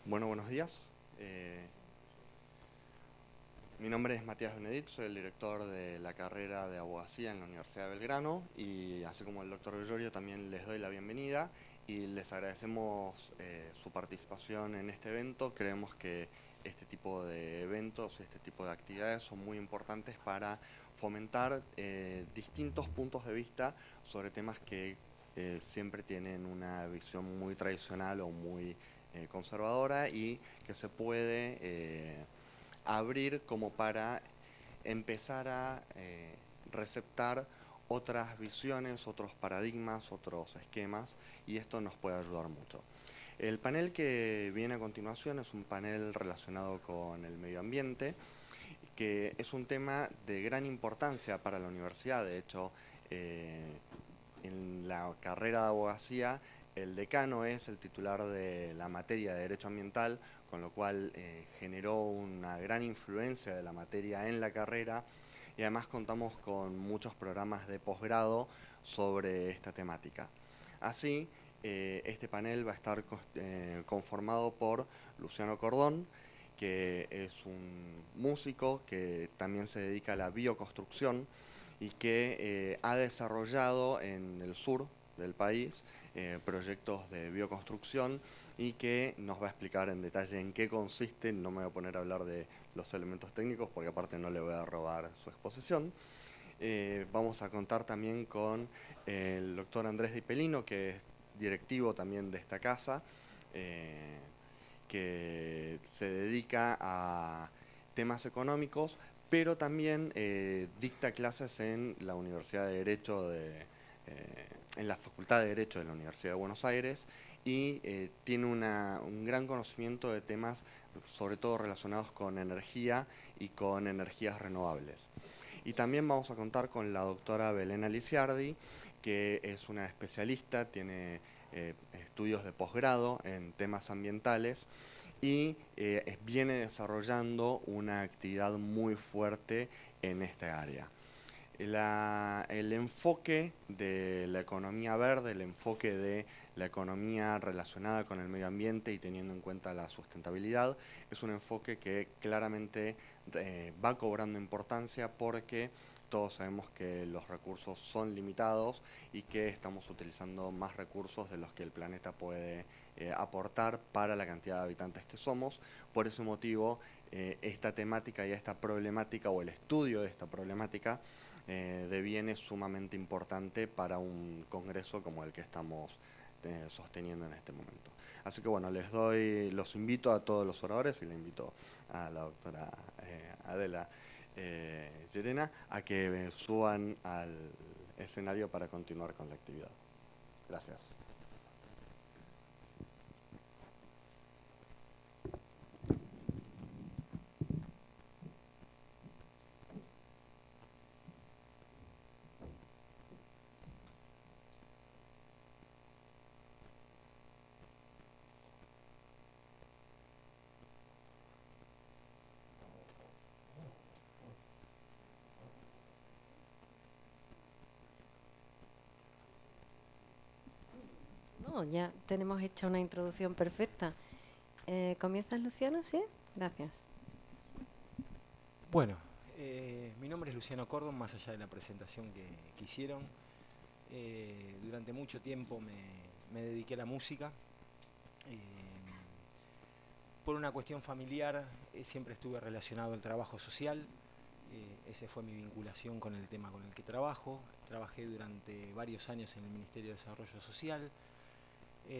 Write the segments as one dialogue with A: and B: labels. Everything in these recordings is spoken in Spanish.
A: Bueno, buenos días. Mi nombre es Matías Benedit, soy el director de la carrera de abogacía en la Universidad de Belgrano y así como el doctor Bellorio también les doy la bienvenida y les agradecemos su participación en este evento. Creemos que este tipo de eventos, este tipo de actividades son muy importantes para fomentar distintos puntos de vista sobre temas que siempre tienen una visión muy tradicional o muy conservadora y que se puede abrir como para empezar a receptar otras visiones, otros paradigmas, otros esquemas, y esto nos puede ayudar mucho. El panel que viene a continuación es un panel relacionado con el medio ambiente, que es un tema de gran importancia para la universidad. De hecho, en la carrera de abogacía, el decano es el titular de la materia de Derecho Ambiental, con lo cual generó una gran influencia de la materia en la carrera y además contamos con muchos programas de posgrado sobre esta temática. Así, este panel va a estar conformado por Luciano Cordón, que es un músico que también se dedica a la bioconstrucción y que ha desarrollado en el sur del país proyectos de bioconstrucción y que nos va a explicar en detalle en qué consiste. No me voy a poner a hablar de los elementos técnicos porque aparte no le voy a robar su exposición. Vamos a contar también con el doctor Andrés Di Pelino, que es directivo también de esta casa, eh, que se dedica a temas económicos, pero también dicta clases en la Universidad de Derecho en la Facultad de Derecho de la Universidad de Buenos Aires y tiene un gran conocimiento de temas sobre todo relacionados con energía y con energías renovables. Y también vamos a contar con la doctora Belén Aliciardi, que es una especialista, tiene estudios de posgrado en temas ambientales y viene desarrollando una actividad muy fuerte en esta área. El enfoque de la economía verde, el enfoque de la economía relacionada con el medio ambiente y teniendo en cuenta la sustentabilidad, es un enfoque que claramente va cobrando importancia porque todos sabemos que los recursos son limitados y que estamos utilizando más recursos de los que el planeta puede aportar para la cantidad de habitantes que somos. Por ese motivo, esta temática y esta problemática o el estudio de esta problemática deviene sumamente importante para un congreso como el que estamos sosteniendo en este momento. Así que bueno, los invito a todos los oradores y le invito a la doctora Adela Llerena a que suban al escenario para continuar con la actividad. Gracias.
B: No, ya tenemos hecha una introducción perfecta. ¿Comienzas, Luciano? ¿Sí? Gracias.
C: Bueno, mi nombre es Luciano Cordon, más allá de la presentación que hicieron. Durante mucho tiempo me dediqué a la música. Eh, por una cuestión familiar siempre estuve relacionado al trabajo social. Esa fue mi vinculación con el tema con el que trabajo. Trabajé durante varios años en el Ministerio de Desarrollo Social,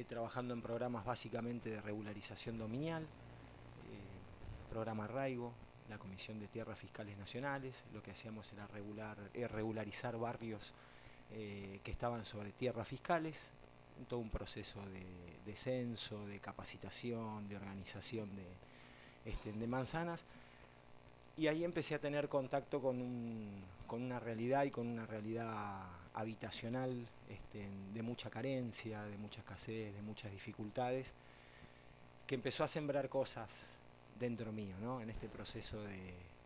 C: trabajando en programas básicamente de regularización dominial, programa Arraigo, la Comisión de Tierras Fiscales Nacionales. Lo que hacíamos era regularizar barrios que estaban sobre tierras fiscales, en todo un proceso de censo, de capacitación, de organización de manzanas. Y ahí empecé a tener contacto con una realidad y con una realidad habitacional de mucha carencia, de mucha escasez, de muchas dificultades, que empezó a sembrar cosas dentro mío, ¿no? En este proceso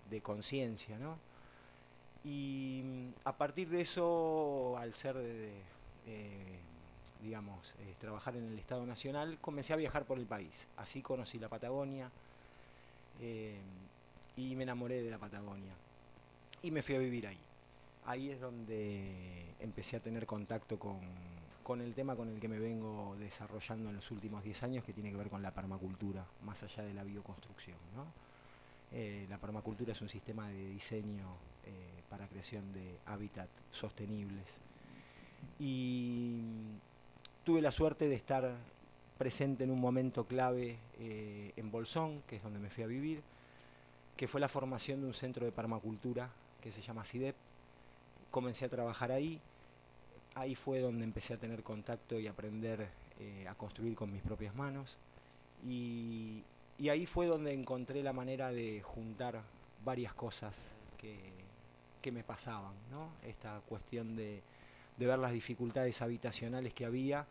C: de conciencia, ¿no? Y a partir de eso, al ser digamos, trabajar en el Estado Nacional, comencé a viajar por el país. Así conocí la Patagonia y me enamoré de la Patagonia. Y me fui a vivir ahí. Ahí es donde empecé a tener contacto con el tema con el que me vengo desarrollando en los últimos 10 años, que tiene que ver con la permacultura, más allá de la bioconstrucción, ¿no? La permacultura es un sistema de diseño para creación de hábitats sostenibles. Y tuve la suerte de estar presente en un momento clave en Bolsón, que es donde me fui a vivir, que fue la formación de un centro de permacultura que se llama CIDEP. Comencé a trabajar ahí. Ahí fue donde empecé a tener contacto y aprender a construir con mis propias manos. Y ahí fue donde encontré la manera de juntar varias cosas que me pasaban, ¿no? Esta cuestión de ver las dificultades habitacionales que había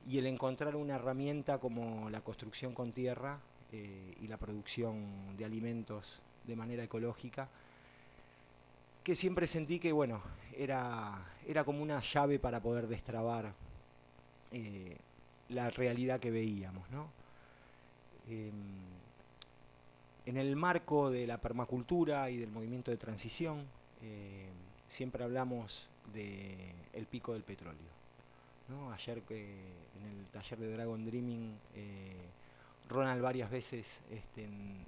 C: y el encontrar una herramienta como la construcción con tierra y la producción de alimentos de manera ecológica, que siempre sentí que, bueno, era como una llave para poder destrabar la realidad que veíamos, ¿no? En el marco de la permacultura y del movimiento de transición, siempre hablamos del pico del petróleo, ¿no? Ayer en el taller de Dragon Dreaming, Ronald varias veces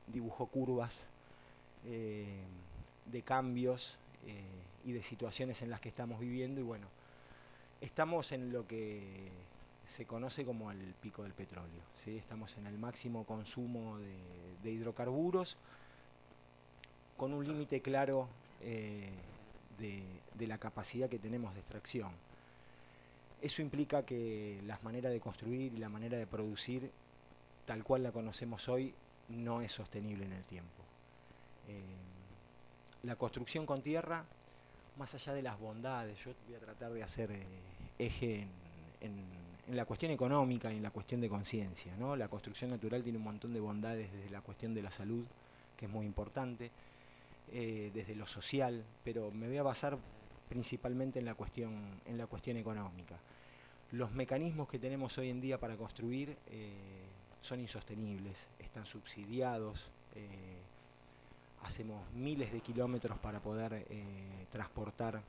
C: dibujó curvas de cambios y de situaciones en las que estamos viviendo, y bueno, estamos en lo que se conoce como el pico del petróleo, ¿sí? Estamos en el máximo consumo de hidrocarburos, con un límite claro de la capacidad que tenemos de extracción. Eso implica que la manera de construir y la manera de producir, tal cual la conocemos hoy, no es sostenible en el tiempo. La construcción con tierra, más allá de las bondades, yo voy a tratar de hacer eje en la cuestión económica y en la cuestión de conciencia, ¿no? La construcción natural tiene un montón de bondades desde la cuestión de la salud, que es muy importante, desde lo social, pero me voy a basar principalmente en la cuestión económica. Los mecanismos que tenemos hoy en día para construir son insostenibles, están subsidiados, hacemos miles de kilómetros para poder transportar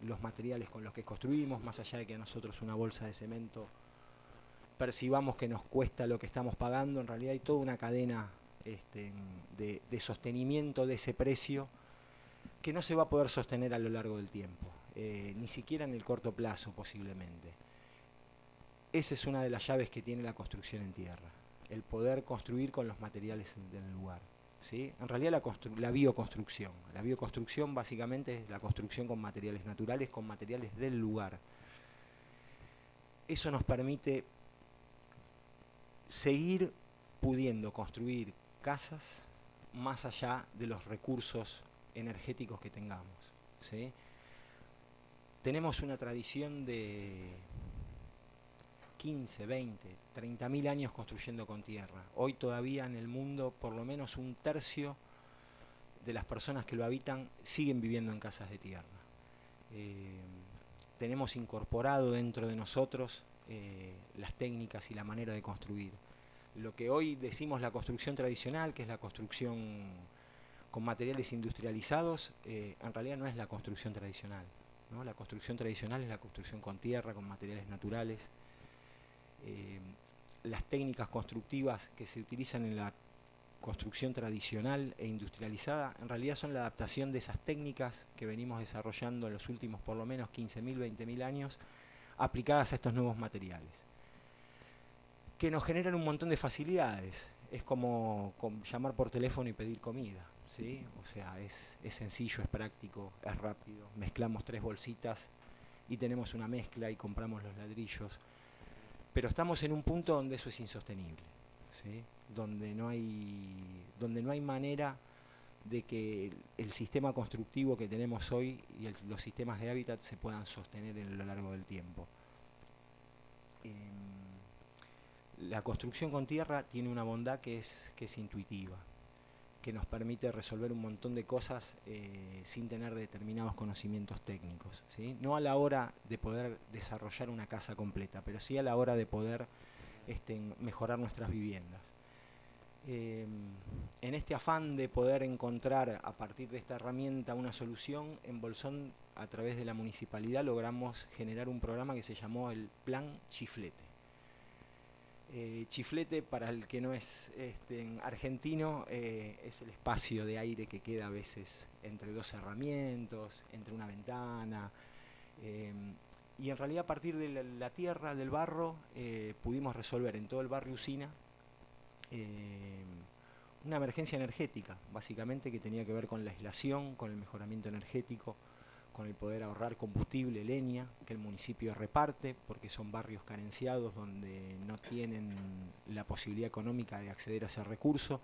C: los materiales con los que construimos, más allá de que a nosotros una bolsa de cemento percibamos que nos cuesta lo que estamos pagando, en realidad hay toda una cadena de sostenimiento de ese precio que no se va a poder sostener a lo largo del tiempo, ni siquiera en el corto plazo posiblemente. Esa es una de las llaves que tiene la construcción en tierra, el poder construir con los materiales del lugar, ¿sí? En realidad la bioconstrucción básicamente es la construcción con materiales naturales, con materiales del lugar. Eso nos permite seguir pudiendo construir casas más allá de los recursos energéticos que tengamos, ¿sí? Tenemos una tradición de 15, 20, 30.000 años construyendo con tierra. Hoy todavía en el mundo por lo menos un tercio de las personas que lo habitan siguen viviendo en casas de tierra. Tenemos incorporado dentro de nosotros las técnicas y la manera de construir. Lo que hoy decimos la construcción tradicional, que es la construcción con materiales industrializados, en realidad no es la construcción tradicional, ¿no? La construcción tradicional es la construcción con tierra, con materiales naturales. Las técnicas constructivas que se utilizan en la construcción tradicional e industrializada en realidad son la adaptación de esas técnicas que venimos desarrollando en los últimos por lo menos 15.000, 20.000 años aplicadas a estos nuevos materiales, que nos generan un montón de facilidades. Es como llamar por teléfono y pedir comida, ¿sí? O sea, es sencillo, es práctico, es rápido. Mezclamos 3 bolsitas y tenemos una mezcla y compramos los ladrillos. Pero estamos en un punto donde eso es insostenible, ¿sí? Donde no hay manera de que el sistema constructivo que tenemos hoy y los sistemas de hábitat se puedan sostener a lo largo del tiempo. La construcción con tierra tiene una bondad que es intuitiva, que nos permite resolver un montón de cosas sin tener determinados conocimientos técnicos, ¿sí? No a la hora de poder desarrollar una casa completa, pero sí a la hora de poder mejorar nuestras viviendas. En este afán de poder encontrar a partir de esta herramienta una solución, en Bolsón, a través de la municipalidad, logramos generar un programa que se llamó el Plan Chiflete. Chiflete, para el que no es argentino, es el espacio de aire que queda a veces entre dos herramientas, entre una ventana, y en realidad a partir de la tierra, del barro, pudimos resolver en todo el barrio Usina una emergencia energética, básicamente, que tenía que ver con la aislación, con el mejoramiento energético, con el poder ahorrar combustible, leña, que el municipio reparte, porque son barrios carenciados donde no tienen la posibilidad económica de acceder a ese recurso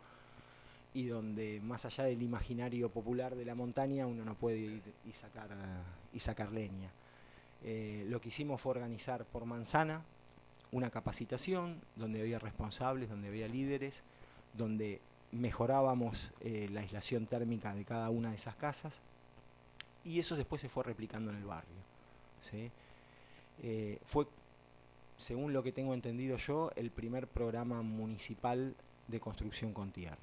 C: y donde, más allá del imaginario popular de la montaña, uno no puede ir y sacar leña. Lo que hicimos fue organizar por manzana una capacitación donde había responsables, donde había líderes, donde mejorábamos la aislación térmica de cada una de esas casas, y eso después se fue replicando en el barrio, ¿sí? Fue, según lo que tengo entendido yo, el primer programa municipal de construcción con tierra.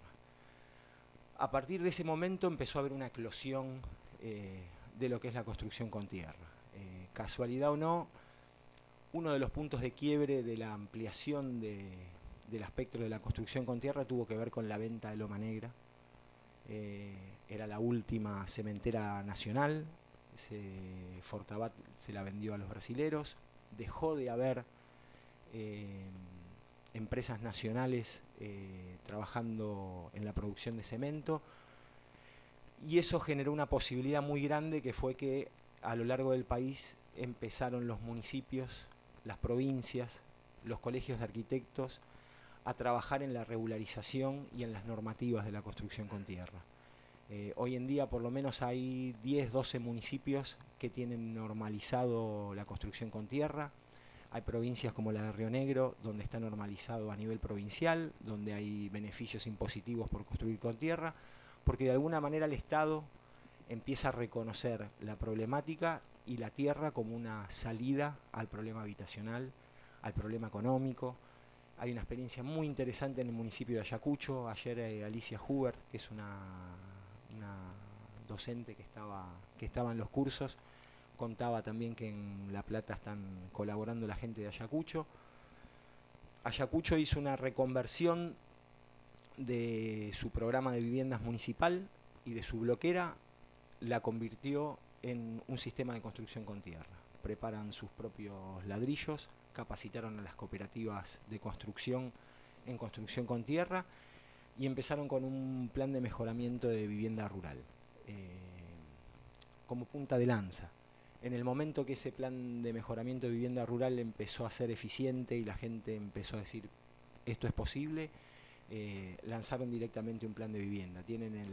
C: A partir de ese momento empezó a haber una eclosión de lo que es la construcción con tierra. Casualidad o no, uno de los puntos de quiebre de la ampliación del aspecto de la construcción con tierra tuvo que ver con la venta de Loma Negra. Era la última cementera nacional, Fortabat se la vendió a los brasileros, dejó de haber empresas nacionales trabajando en la producción de cemento, y eso generó una posibilidad muy grande, que fue que a lo largo del país empezaron los municipios, las provincias, los colegios de arquitectos a trabajar en la regularización y en las normativas de la construcción con tierra. Hoy en día por lo menos hay 10, 12 municipios que tienen normalizado la construcción con tierra. Hay provincias como la de Río Negro, donde está normalizado a nivel provincial, donde hay beneficios impositivos por construir con tierra, porque de alguna manera el Estado empieza a reconocer la problemática y la tierra como una salida al problema habitacional, al problema económico. Hay una experiencia muy interesante en el municipio de Ayacucho. Ayer Alicia Hubert, que es una docente que estaba en los cursos, contaba también que en La Plata están colaborando la gente de Ayacucho. Ayacucho hizo una reconversión de su programa de viviendas municipal y de su bloquera la convirtió en un sistema de construcción con tierra. Preparan sus propios ladrillos, capacitaron a las cooperativas de construcción en construcción con tierra y empezaron con un plan de mejoramiento de vivienda rural como punta de lanza. En el momento que ese plan de mejoramiento de vivienda rural empezó a ser eficiente y la gente empezó a decir esto es posible, lanzaron directamente un plan de vivienda. Tienen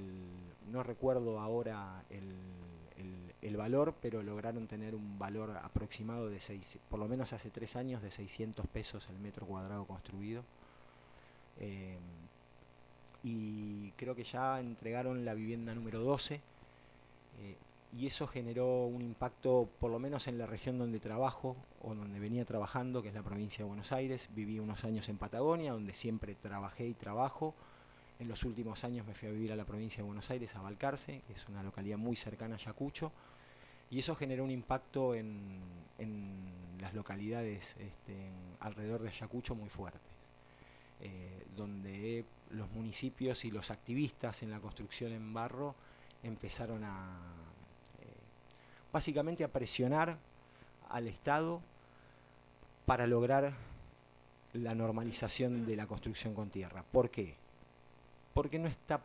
C: no recuerdo ahora el valor, pero lograron tener un valor aproximado de por lo menos hace 3 años, de 600 pesos el metro cuadrado construido. Y creo que ya entregaron la vivienda número 12, y eso generó un impacto, por lo menos en la región donde trabajo o donde venía trabajando, que es la provincia de Buenos Aires. Viví unos años en Patagonia, donde siempre trabajé y trabajo. En los últimos años me fui a vivir a la provincia de Buenos Aires, a Balcarce, que es una localidad muy cercana a Ayacucho, y eso generó un impacto en las localidades alrededor de Ayacucho muy fuertes, donde los municipios y los activistas en la construcción en barro empezaron básicamente a presionar al Estado para lograr la normalización de la construcción con tierra. ¿Por qué? Porque no está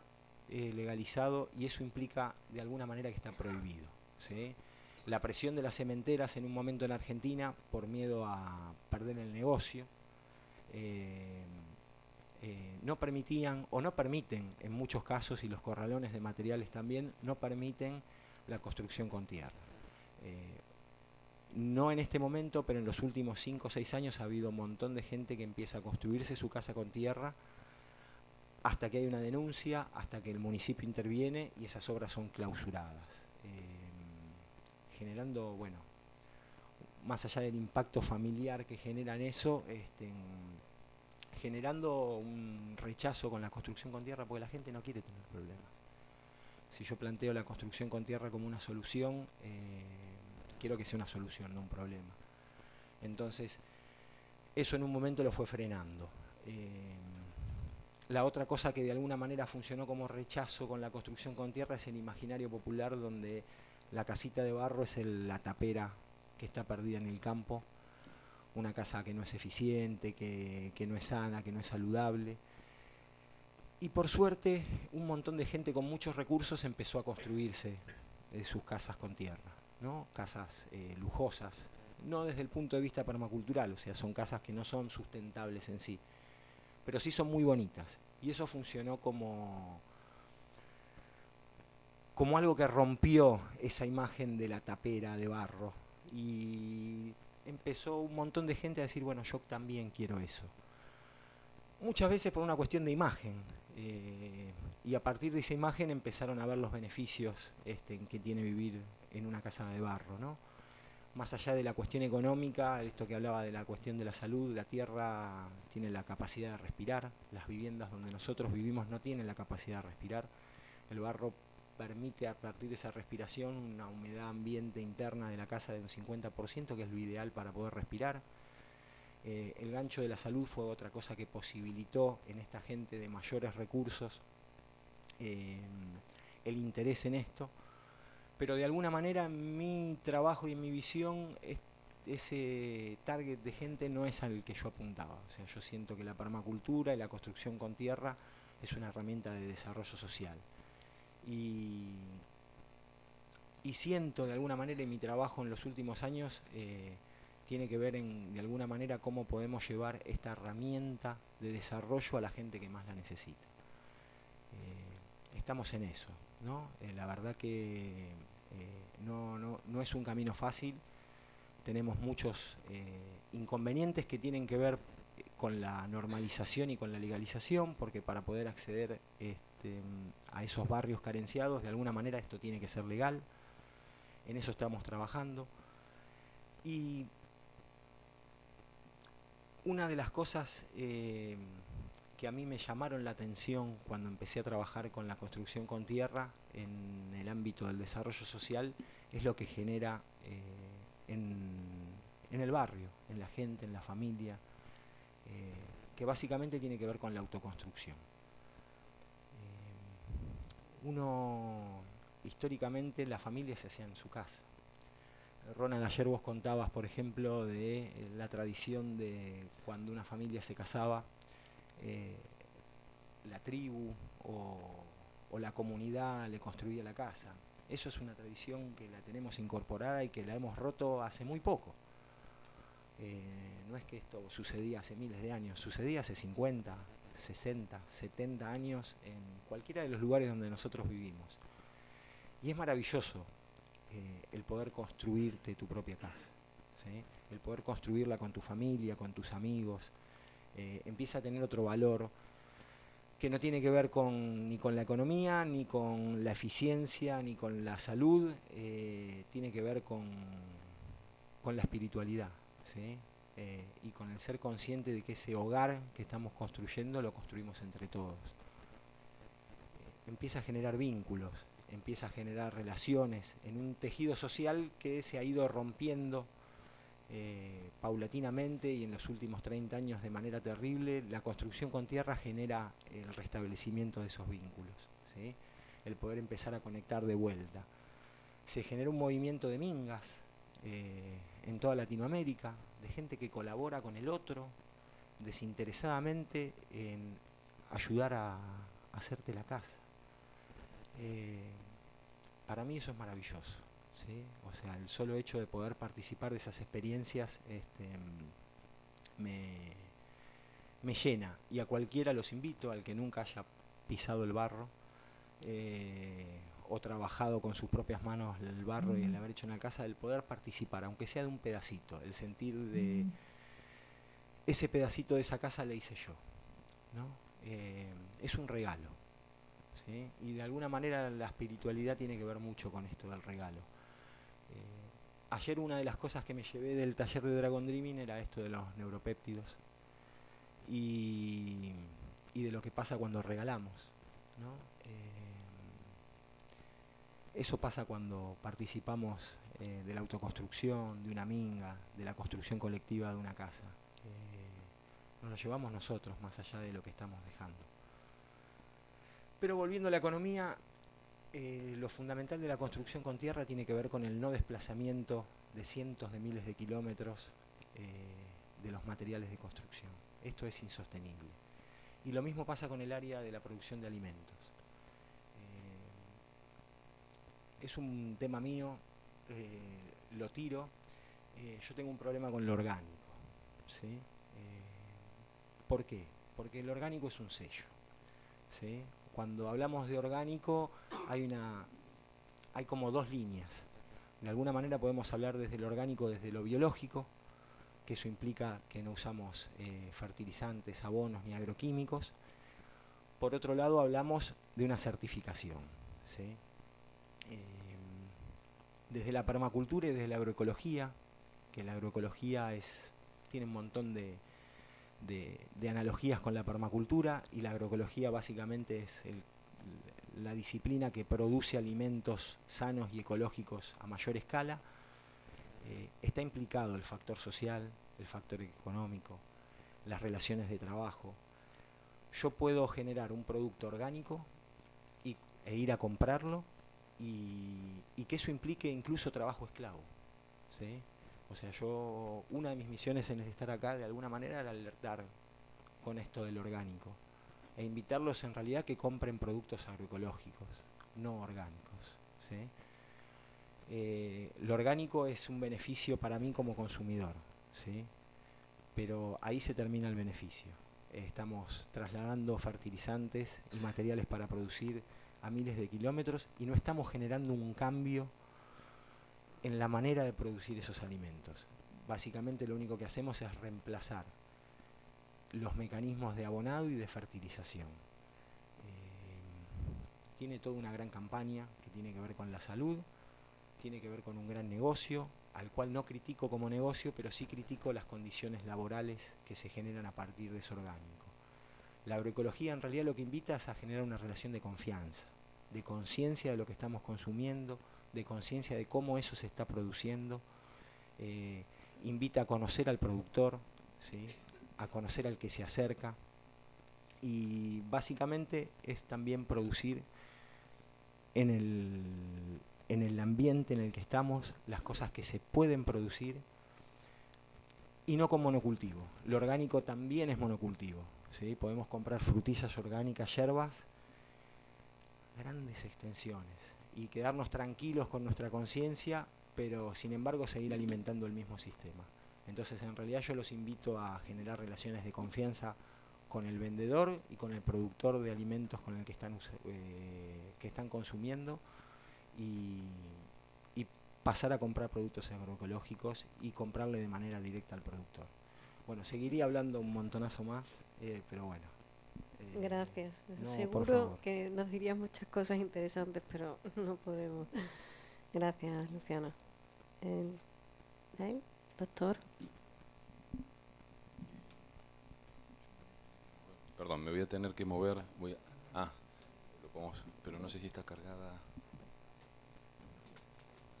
C: legalizado, y eso implica de alguna manera que está prohibido, ¿sí? La presión de las cementeras en un momento en Argentina, por miedo a perder el negocio, no permitían o no permiten en muchos casos, y los corralones de materiales también, no permiten la construcción con tierra. No en este momento, pero en los últimos 5 o 6 años ha habido un montón de gente que empieza a construirse su casa con tierra hasta que hay una denuncia, hasta que el municipio interviene y esas obras son clausuradas, generando, bueno, más allá del impacto familiar que generan eso, generando un rechazo con la construcción con tierra, porque la gente no quiere tener problemas. Si yo planteo la construcción con tierra como una solución, quiero que sea una solución, no un problema. Entonces, eso en un momento lo fue frenando. La otra cosa que de alguna manera funcionó como rechazo con la construcción con tierra es el imaginario popular, donde la casita de barro es la tapera que está perdida en el campo, una casa que no es eficiente, que no es sana, que no es saludable. Y por suerte, un montón de gente con muchos recursos empezó a construirse sus casas con tierra, ¿no? Casas lujosas, no desde el punto de vista permacultural, o sea, son casas que no son sustentables en sí, pero sí son muy bonitas. Y eso funcionó como algo que rompió esa imagen de la tapera de barro. Y empezó un montón de gente a decir, bueno, yo también quiero eso. Muchas veces por una cuestión de imagen. Y a partir de esa imagen empezaron a ver los beneficios que tiene vivir en una casa de barro, ¿no? Más allá de la cuestión económica, esto que hablaba de la cuestión de la salud, la tierra tiene la capacidad de respirar, las viviendas donde nosotros vivimos no tienen la capacidad de respirar, el barro permite a partir de esa respiración una humedad ambiente interna de la casa de un 50%, que es lo ideal para poder respirar. El gancho de la salud fue otra cosa que posibilitó en esta gente de mayores recursos el interés en esto, pero de alguna manera en mi trabajo y en mi visión ese target de gente no es al que yo apuntaba. O sea, yo siento que la permacultura y la construcción con tierra es una herramienta de desarrollo social. Y siento de alguna manera en mi trabajo en los últimos años tiene que ver de alguna manera cómo podemos llevar esta herramienta de desarrollo a la gente que más la necesita. Estamos en eso, ¿no? La verdad que no es un camino fácil, tenemos muchos inconvenientes que tienen que ver con la normalización y con la legalización, porque para poder acceder a esos barrios carenciados, de alguna manera esto tiene que ser legal, en eso estamos trabajando. Y una de las cosas que a mí me llamaron la atención cuando empecé a trabajar con la construcción con tierra en el ámbito del desarrollo social es lo que genera en el barrio, en la gente, en la familia, que básicamente tiene que ver con la autoconstrucción. Históricamente la familia se hacía en su casa. Ronald, ayer vos contabas, por ejemplo, de la tradición de cuando una familia se casaba, la tribu o la comunidad le construía la casa. Eso es una tradición que la tenemos incorporada y que la hemos roto hace muy poco. No es que esto sucedía hace miles de años, sucedía hace 50, 60, 70 años en cualquiera de los lugares donde nosotros vivimos. Y es maravilloso el poder construirte tu propia casa, ¿sí? El poder construirla con tu familia, con tus amigos, empieza a tener otro valor que no tiene que ver ni con la economía, ni con la eficiencia, ni con la salud, tiene que ver con la espiritualidad, ¿sí? Y con el ser consciente de que ese hogar que estamos construyendo lo construimos entre todos. Empieza a generar vínculos, empieza a generar relaciones en un tejido social que se ha ido rompiendo paulatinamente, y en los últimos 30 años de manera terrible. La construcción con tierra genera el restablecimiento de esos vínculos, ¿sí? El poder empezar a conectar de vuelta. Se genera un movimiento de mingas en toda Latinoamérica, de gente que colabora con el otro desinteresadamente en ayudar a hacerte la casa. Para mí eso es maravilloso, ¿sí? O sea, el solo hecho de poder participar de esas experiencias me llena, y a cualquiera los invito, al que nunca haya pisado el barro o trabajado con sus propias manos el barro y el haber hecho una casa, el poder participar, aunque sea de un pedacito, el sentir de ese pedacito de esa casa le hice yo, ¿no? es un regalo, ¿sí? Y de alguna manera la espiritualidad tiene que ver mucho con esto del regalo. Ayer una de las cosas que me llevé del taller de Dragon Dreaming era esto de los neuropéptidos y de lo que pasa cuando regalamos, ¿no? Eso pasa cuando participamos de la autoconstrucción, de una minga, de la construcción colectiva de una casa. Nos lo llevamos nosotros, más allá de lo que estamos dejando. Pero volviendo a la economía, lo fundamental de la construcción con tierra tiene que ver con el no desplazamiento de cientos de miles de kilómetros de los materiales de construcción. Esto es insostenible. Y lo mismo pasa con el área de la producción de alimentos. Es un tema mío, lo tiro. Yo tengo un problema con lo orgánico, ¿sí? ¿Por qué? Porque el orgánico es un sello, ¿sí? Cuando hablamos de orgánico hay como dos líneas. De alguna manera podemos hablar desde el orgánico, desde lo biológico, que eso implica que no usamos fertilizantes, abonos ni agroquímicos. Por otro lado hablamos de una certificación, ¿sí? Desde la permacultura y desde la agroecología, que la agroecología tiene un montón de analogías con la permacultura, y la agroecología básicamente es la disciplina que produce alimentos sanos y ecológicos a mayor escala. Está implicado el factor social, el factor económico, las relaciones de trabajo. Yo puedo generar un producto orgánico e ir a comprarlo y que eso implique incluso trabajo esclavo, ¿sí? O sea, una de mis misiones en estar acá de alguna manera era alertar con esto del orgánico e invitarlos en realidad que compren productos agroecológicos, no orgánicos, ¿sí? Lo orgánico es un beneficio para mí como consumidor, ¿sí? Pero ahí se termina el beneficio. Estamos trasladando fertilizantes y materiales para producir a miles de kilómetros y no estamos generando un cambio en la manera de producir esos alimentos. Básicamente lo único que hacemos es reemplazar los mecanismos de abonado y de fertilización. Tiene toda una gran campaña que tiene que ver con la salud, tiene que ver con un gran negocio, al cual no critico como negocio, pero sí critico las condiciones laborales que se generan a partir de eso orgánico. La agroecología en realidad lo que invita es a generar una relación de confianza, de conciencia de lo que estamos consumiendo, de conciencia de cómo eso se está produciendo. Invita a conocer al productor, ¿sí? A conocer al que se acerca, y básicamente es también producir en el ambiente en el que estamos las cosas que se pueden producir y no con monocultivo. Lo orgánico también es monocultivo, ¿sí? Podemos comprar frutillas orgánicas, hierbas, grandes extensiones, y quedarnos tranquilos con nuestra conciencia, pero sin embargo seguir alimentando el mismo sistema. Entonces en realidad yo los invito a generar relaciones de confianza con el vendedor y con el productor de alimentos con el que están consumiendo, y pasar a comprar productos agroecológicos y comprarle de manera directa al productor. Bueno, seguiría hablando un montonazo más, pero bueno.
B: Gracias.
C: No,
B: Seguro que nos dirías muchas cosas interesantes, pero no podemos. Gracias, Luciana. Doctor.
D: Perdón, me voy a tener que mover. Lo podemos, pero no sé si está cargada.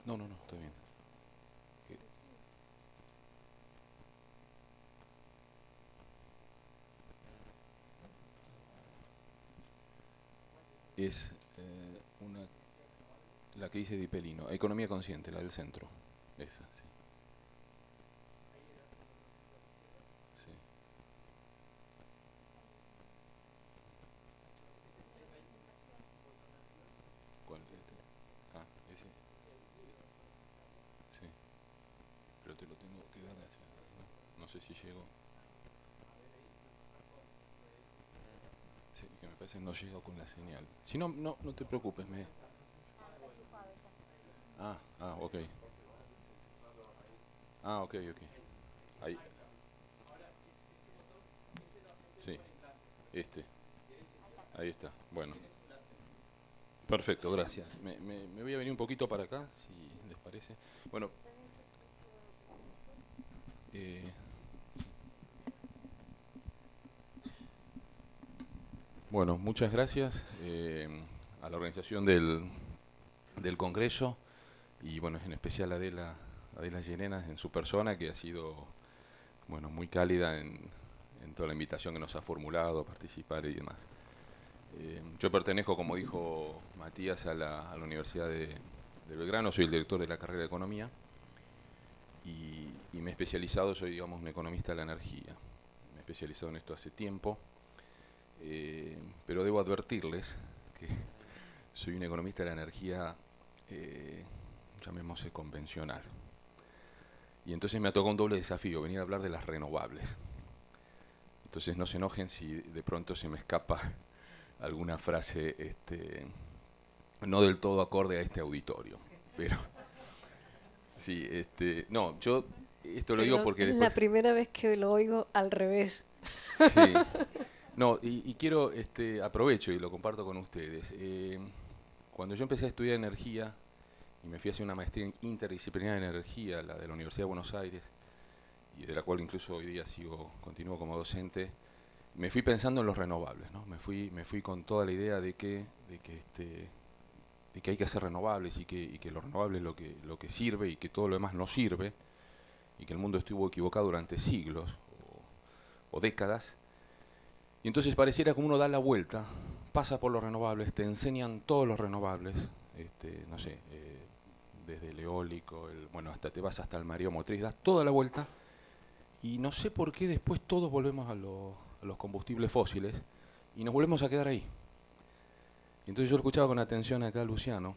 D: No, estoy bien. Es la que dice Di Pelino, Economía Consciente, la del centro. Esa, sí. Sí. ¿Cuál es este? Ese. Sí. Pero te lo tengo que dar hacia. No sé si llego. Sí, que me parece que no llego con la señal. Si no, no te preocupes, ok. Ok. Ahí. Sí, este. Ahí está, bueno. Perfecto, gracias. Me voy a venir un poquito para acá, si les parece. Bueno, bueno, muchas gracias a la organización del Congreso y bueno, en especial a Adela Llenenas en su persona, que ha sido bueno, muy cálida en toda la invitación que nos ha formulado a participar y demás. Yo pertenezco, como dijo Matías, a la Universidad de Belgrano, soy el director de la carrera de Economía y me he especializado, soy digamos un economista de la energía. Me he especializado en esto hace tiempo, pero debo advertirles que soy un economista de la energía, llamémosle convencional. Y entonces me ha tocado un doble desafío, venir a hablar de las renovables. Entonces no se enojen si de pronto se me escapa alguna frase no del todo acorde a este auditorio, pero sí, no, yo esto lo digo porque
B: es
D: después,
B: la primera vez que lo oigo al revés.
D: sí, no, y quiero, aprovecho y lo comparto con ustedes. Cuando yo empecé a estudiar energía y me fui a hacer una maestría interdisciplinaria en energía, la de la Universidad de Buenos Aires, y de la cual incluso hoy día continúo como docente, me fui pensando en los renovables, ¿no? Me fui con toda la idea de que hay que hacer renovables y que lo renovable es lo que sirve y que todo lo demás no sirve y que el mundo estuvo equivocado durante siglos o décadas. Y entonces pareciera que uno da la vuelta, pasa por los renovables, te enseñan todos los renovables, no sé, desde el eólico, bueno, hasta te vas hasta el mareomotriz, das toda la vuelta y no sé por qué después todos volvemos a los combustibles fósiles y nos volvemos a quedar ahí. Y entonces yo escuchaba con atención acá a Luciano,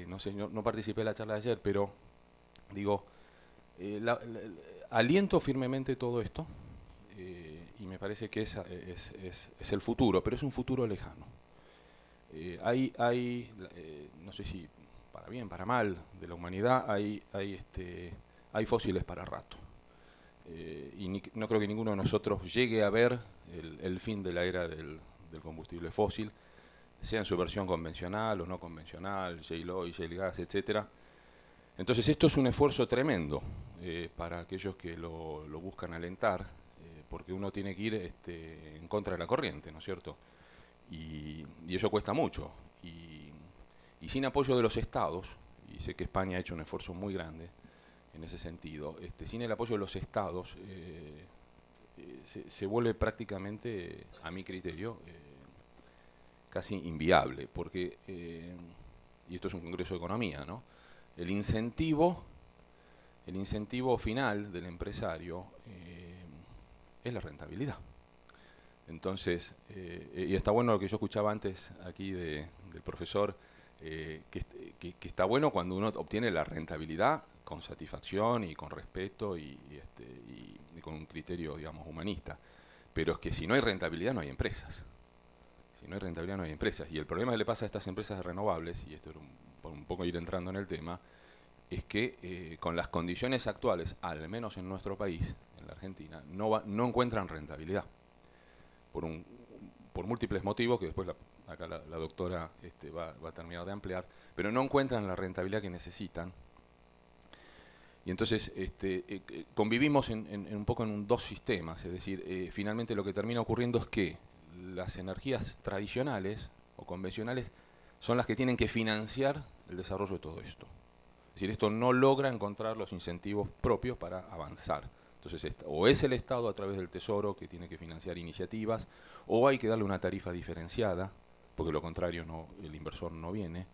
D: no sé, no participé de la charla de ayer, pero digo, aliento firmemente todo esto y me parece que es el futuro, pero es un futuro lejano. No sé si para bien, para mal, de la humanidad, hay fósiles para rato. No creo que ninguno de nosotros llegue a ver el fin de la era del combustible fósil, sea en su versión convencional o no convencional, shale oil, shale gas, etcétera. Entonces esto es un esfuerzo tremendo para aquellos que lo buscan alentar, porque uno tiene que ir en contra de la corriente, ¿no es cierto? Y eso cuesta mucho. Y sin apoyo de los estados, y sé que España ha hecho un esfuerzo muy grande en ese sentido, sin el apoyo de los estados se vuelve prácticamente, a mi criterio, casi inviable, porque, y esto es un congreso de economía, ¿no? El incentivo final del empresario es la rentabilidad. Entonces, y está bueno lo que yo escuchaba antes aquí del profesor, que está bueno cuando uno obtiene la rentabilidad con satisfacción y con respeto y con un criterio, digamos, humanista. Pero es que si no hay rentabilidad no hay empresas. Si no hay rentabilidad no hay empresas. Y el problema que le pasa a estas empresas renovables, y esto era un poco ir entrando en el tema, es que con las condiciones actuales, al menos en nuestro país, en la Argentina, no encuentran rentabilidad. Por múltiples motivos que después acá la doctora va a terminar de ampliar, pero no encuentran la rentabilidad que necesitan. Y entonces convivimos un poco en dos sistemas, es decir, finalmente lo que termina ocurriendo es que las energías tradicionales o convencionales son las que tienen que financiar el desarrollo de todo esto. Es decir, esto no logra encontrar los incentivos propios para avanzar. Entonces, o es el Estado a través del Tesoro que tiene que financiar iniciativas, o hay que darle una tarifa diferenciada, porque lo contrario el inversor no viene.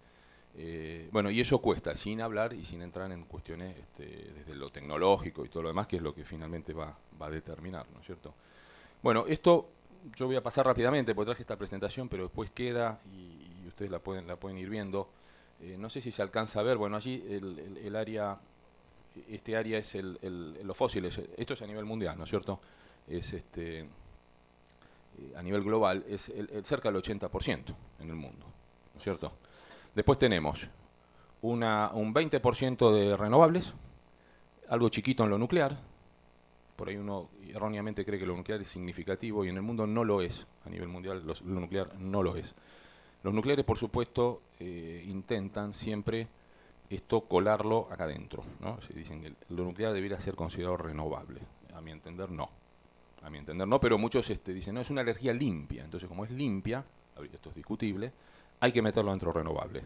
D: Bueno, y eso cuesta, sin hablar y sin entrar en cuestiones desde lo tecnológico y todo lo demás, que es lo que finalmente va a determinar, ¿no es cierto? Bueno, esto yo voy a pasar rápidamente, porque traje esta presentación, pero después queda y ustedes la pueden ir viendo. No sé si se alcanza a ver, bueno, allí el área, este área es los fósiles, esto es a nivel mundial, ¿no es cierto? Es a nivel global, es cerca del 80% en el mundo, ¿no es cierto? Después tenemos un 20% de renovables, algo chiquito en lo nuclear, por ahí uno erróneamente cree que lo nuclear es significativo y en el mundo no lo es, a nivel mundial lo nuclear no lo es. Los nucleares, por supuesto, intentan siempre esto colarlo acá adentro, ¿no? Se dicen que lo nuclear debiera ser considerado renovable. A mi entender, no. A mi entender, no, pero muchos dicen, no, es una energía limpia. Entonces, como es limpia, esto es discutible, hay que meterlo dentro renovable.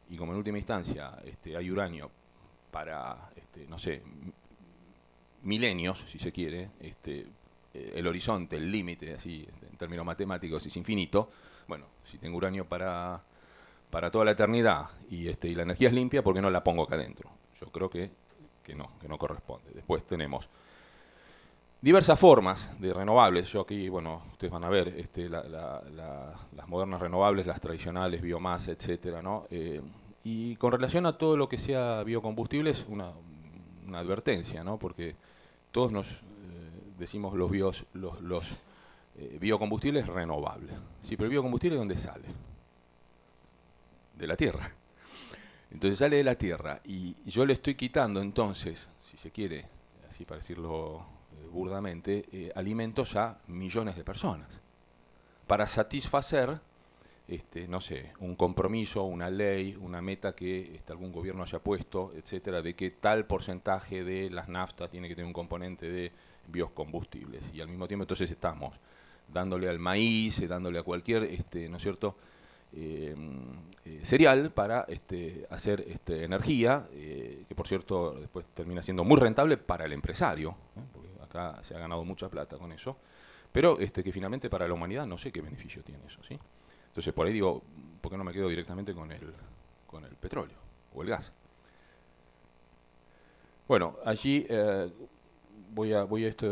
D: Y como en última instancia hay uranio para, no sé, milenios, si se quiere, el horizonte, el límite, así, en términos matemáticos, es infinito. Bueno, si tengo uranio para toda la eternidad y la energía es limpia, ¿por qué no la pongo acá adentro? Yo creo que no corresponde. Después tenemos diversas formas de renovables. Yo aquí, bueno, ustedes van a ver las modernas renovables, las tradicionales, biomasa, etcétera, ¿no? Y con relación a todo lo que sea biocombustibles, una advertencia, ¿no? Porque todos nos decimos los biocombustibles renovables. Sí, pero el biocombustible, ¿de dónde sale? De la tierra. Entonces sale de la tierra y yo le estoy quitando entonces, si se quiere, así para decirlo burdamente, alimentos a millones de personas para satisfacer no sé, un compromiso, una ley, una meta que algún gobierno haya puesto, etcétera, de que tal porcentaje de las naftas tiene que tener un componente de biocombustibles. Y al mismo tiempo entonces estamos dándole al maíz, dándole a cualquier, ¿no es cierto?, cereal para hacer energía, que por cierto después termina siendo muy rentable para el empresario, porque acá se ha ganado mucha plata con eso, pero que finalmente para la humanidad no sé qué beneficio tiene eso, ¿sí? Entonces por ahí digo, ¿por qué no me quedo directamente con el petróleo o el gas? Bueno, allí voy a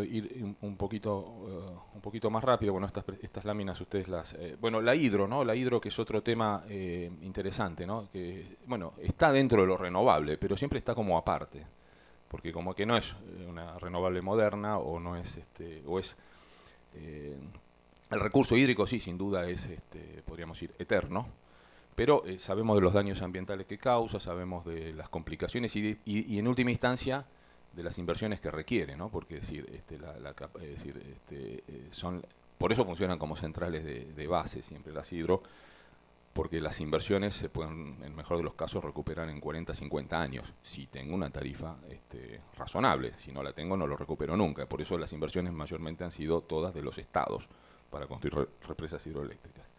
D: ir un poquito más rápido. Bueno, estas láminas ustedes las... bueno, la hidro, ¿no? La hidro, que es otro tema interesante, ¿no? Que, bueno, está dentro de lo renovable, pero siempre está como aparte, porque como que no es una renovable moderna o no es... el recurso hídrico sí, sin duda es, podríamos decir, eterno, pero sabemos de los daños ambientales que causa, sabemos de las complicaciones y en última instancia de las inversiones que requiere, ¿no? Porque por eso funcionan como centrales de base siempre las hidro, porque las inversiones se pueden, en el mejor de los casos, recuperar en 40, 50 años, si tengo una tarifa razonable. Si no la tengo, no lo recupero nunca. Por eso las inversiones mayormente han sido todas de los estados para construir represas hidroeléctricas.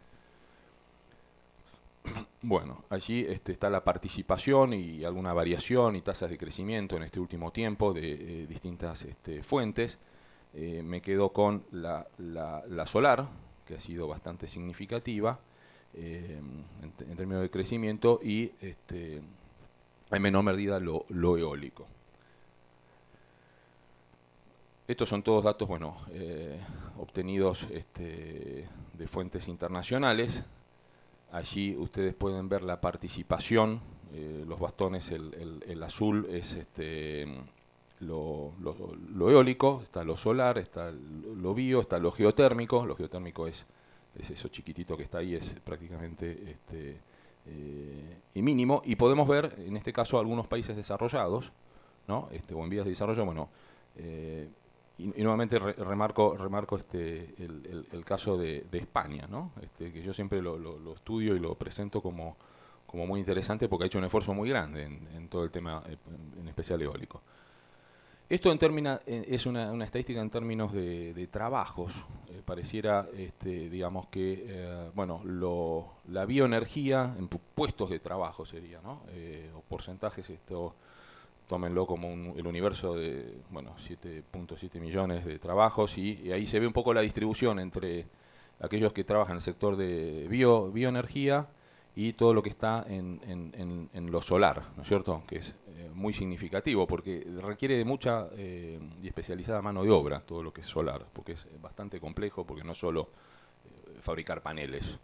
D: Bueno, allí está la participación y alguna variación y tasas de crecimiento en este último tiempo de distintas fuentes. Me quedo con la solar, que ha sido bastante significativa en términos de crecimiento, y en menor medida lo eólico. Estos son todos datos, bueno, obtenidos de fuentes internacionales. Allí ustedes pueden ver la participación, los bastones, el azul es lo eólico, está lo solar, está lo bio, está lo geotérmico. Lo geotérmico es eso chiquitito que está ahí, es prácticamente mínimo. Y podemos ver, en este caso, algunos países desarrollados, ¿no? O en vías de desarrollo, bueno, y nuevamente remarco el caso de España, ¿no? Que yo siempre lo estudio y lo presento como muy interesante porque ha hecho un esfuerzo muy grande en todo el tema, en especial eólico. Esto es una estadística en términos de trabajos. Pareciera, digamos que, bueno, la bioenergía en puestos de trabajo sería, ¿no? O porcentajes, tómenlo como el universo de, bueno, 7.7 millones de trabajos, y ahí se ve un poco la distribución entre aquellos que trabajan en el sector de bioenergía y todo lo que está en lo solar, ¿no es cierto? Que es muy significativo porque requiere de mucha y especializada mano de obra todo lo que es solar, porque es bastante complejo, porque no es solo fabricar paneles.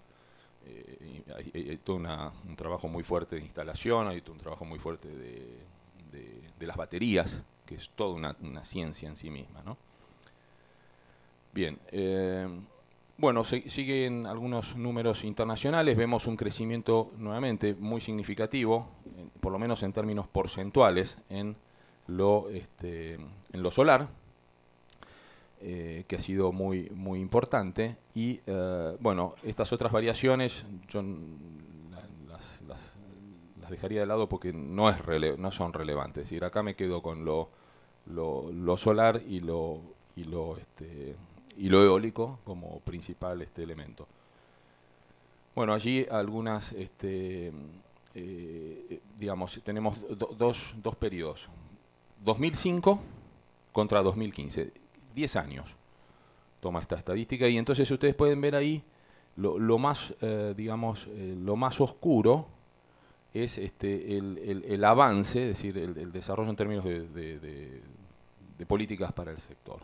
D: Hay todo un trabajo muy fuerte de instalación, hay todo un trabajo muy fuerte de las baterías, que es toda una ciencia en sí misma, ¿no? Bien, bueno, siguen algunos números internacionales. Vemos un crecimiento nuevamente muy significativo, por lo menos en términos porcentuales, en lo solar. que ha sido muy, muy importante. Y bueno, estas otras variaciones yo las dejaría de lado porque no son relevantes. Es decir, acá me quedo con lo solar y lo eólico como principal elemento. Bueno, allí algunas, digamos, tenemos dos periodos. 2005 contra 2015, 10 años toma esta estadística, y entonces ustedes pueden ver ahí lo más, digamos, lo más oscuro es el avance, es decir, el desarrollo en términos de políticas para el sector.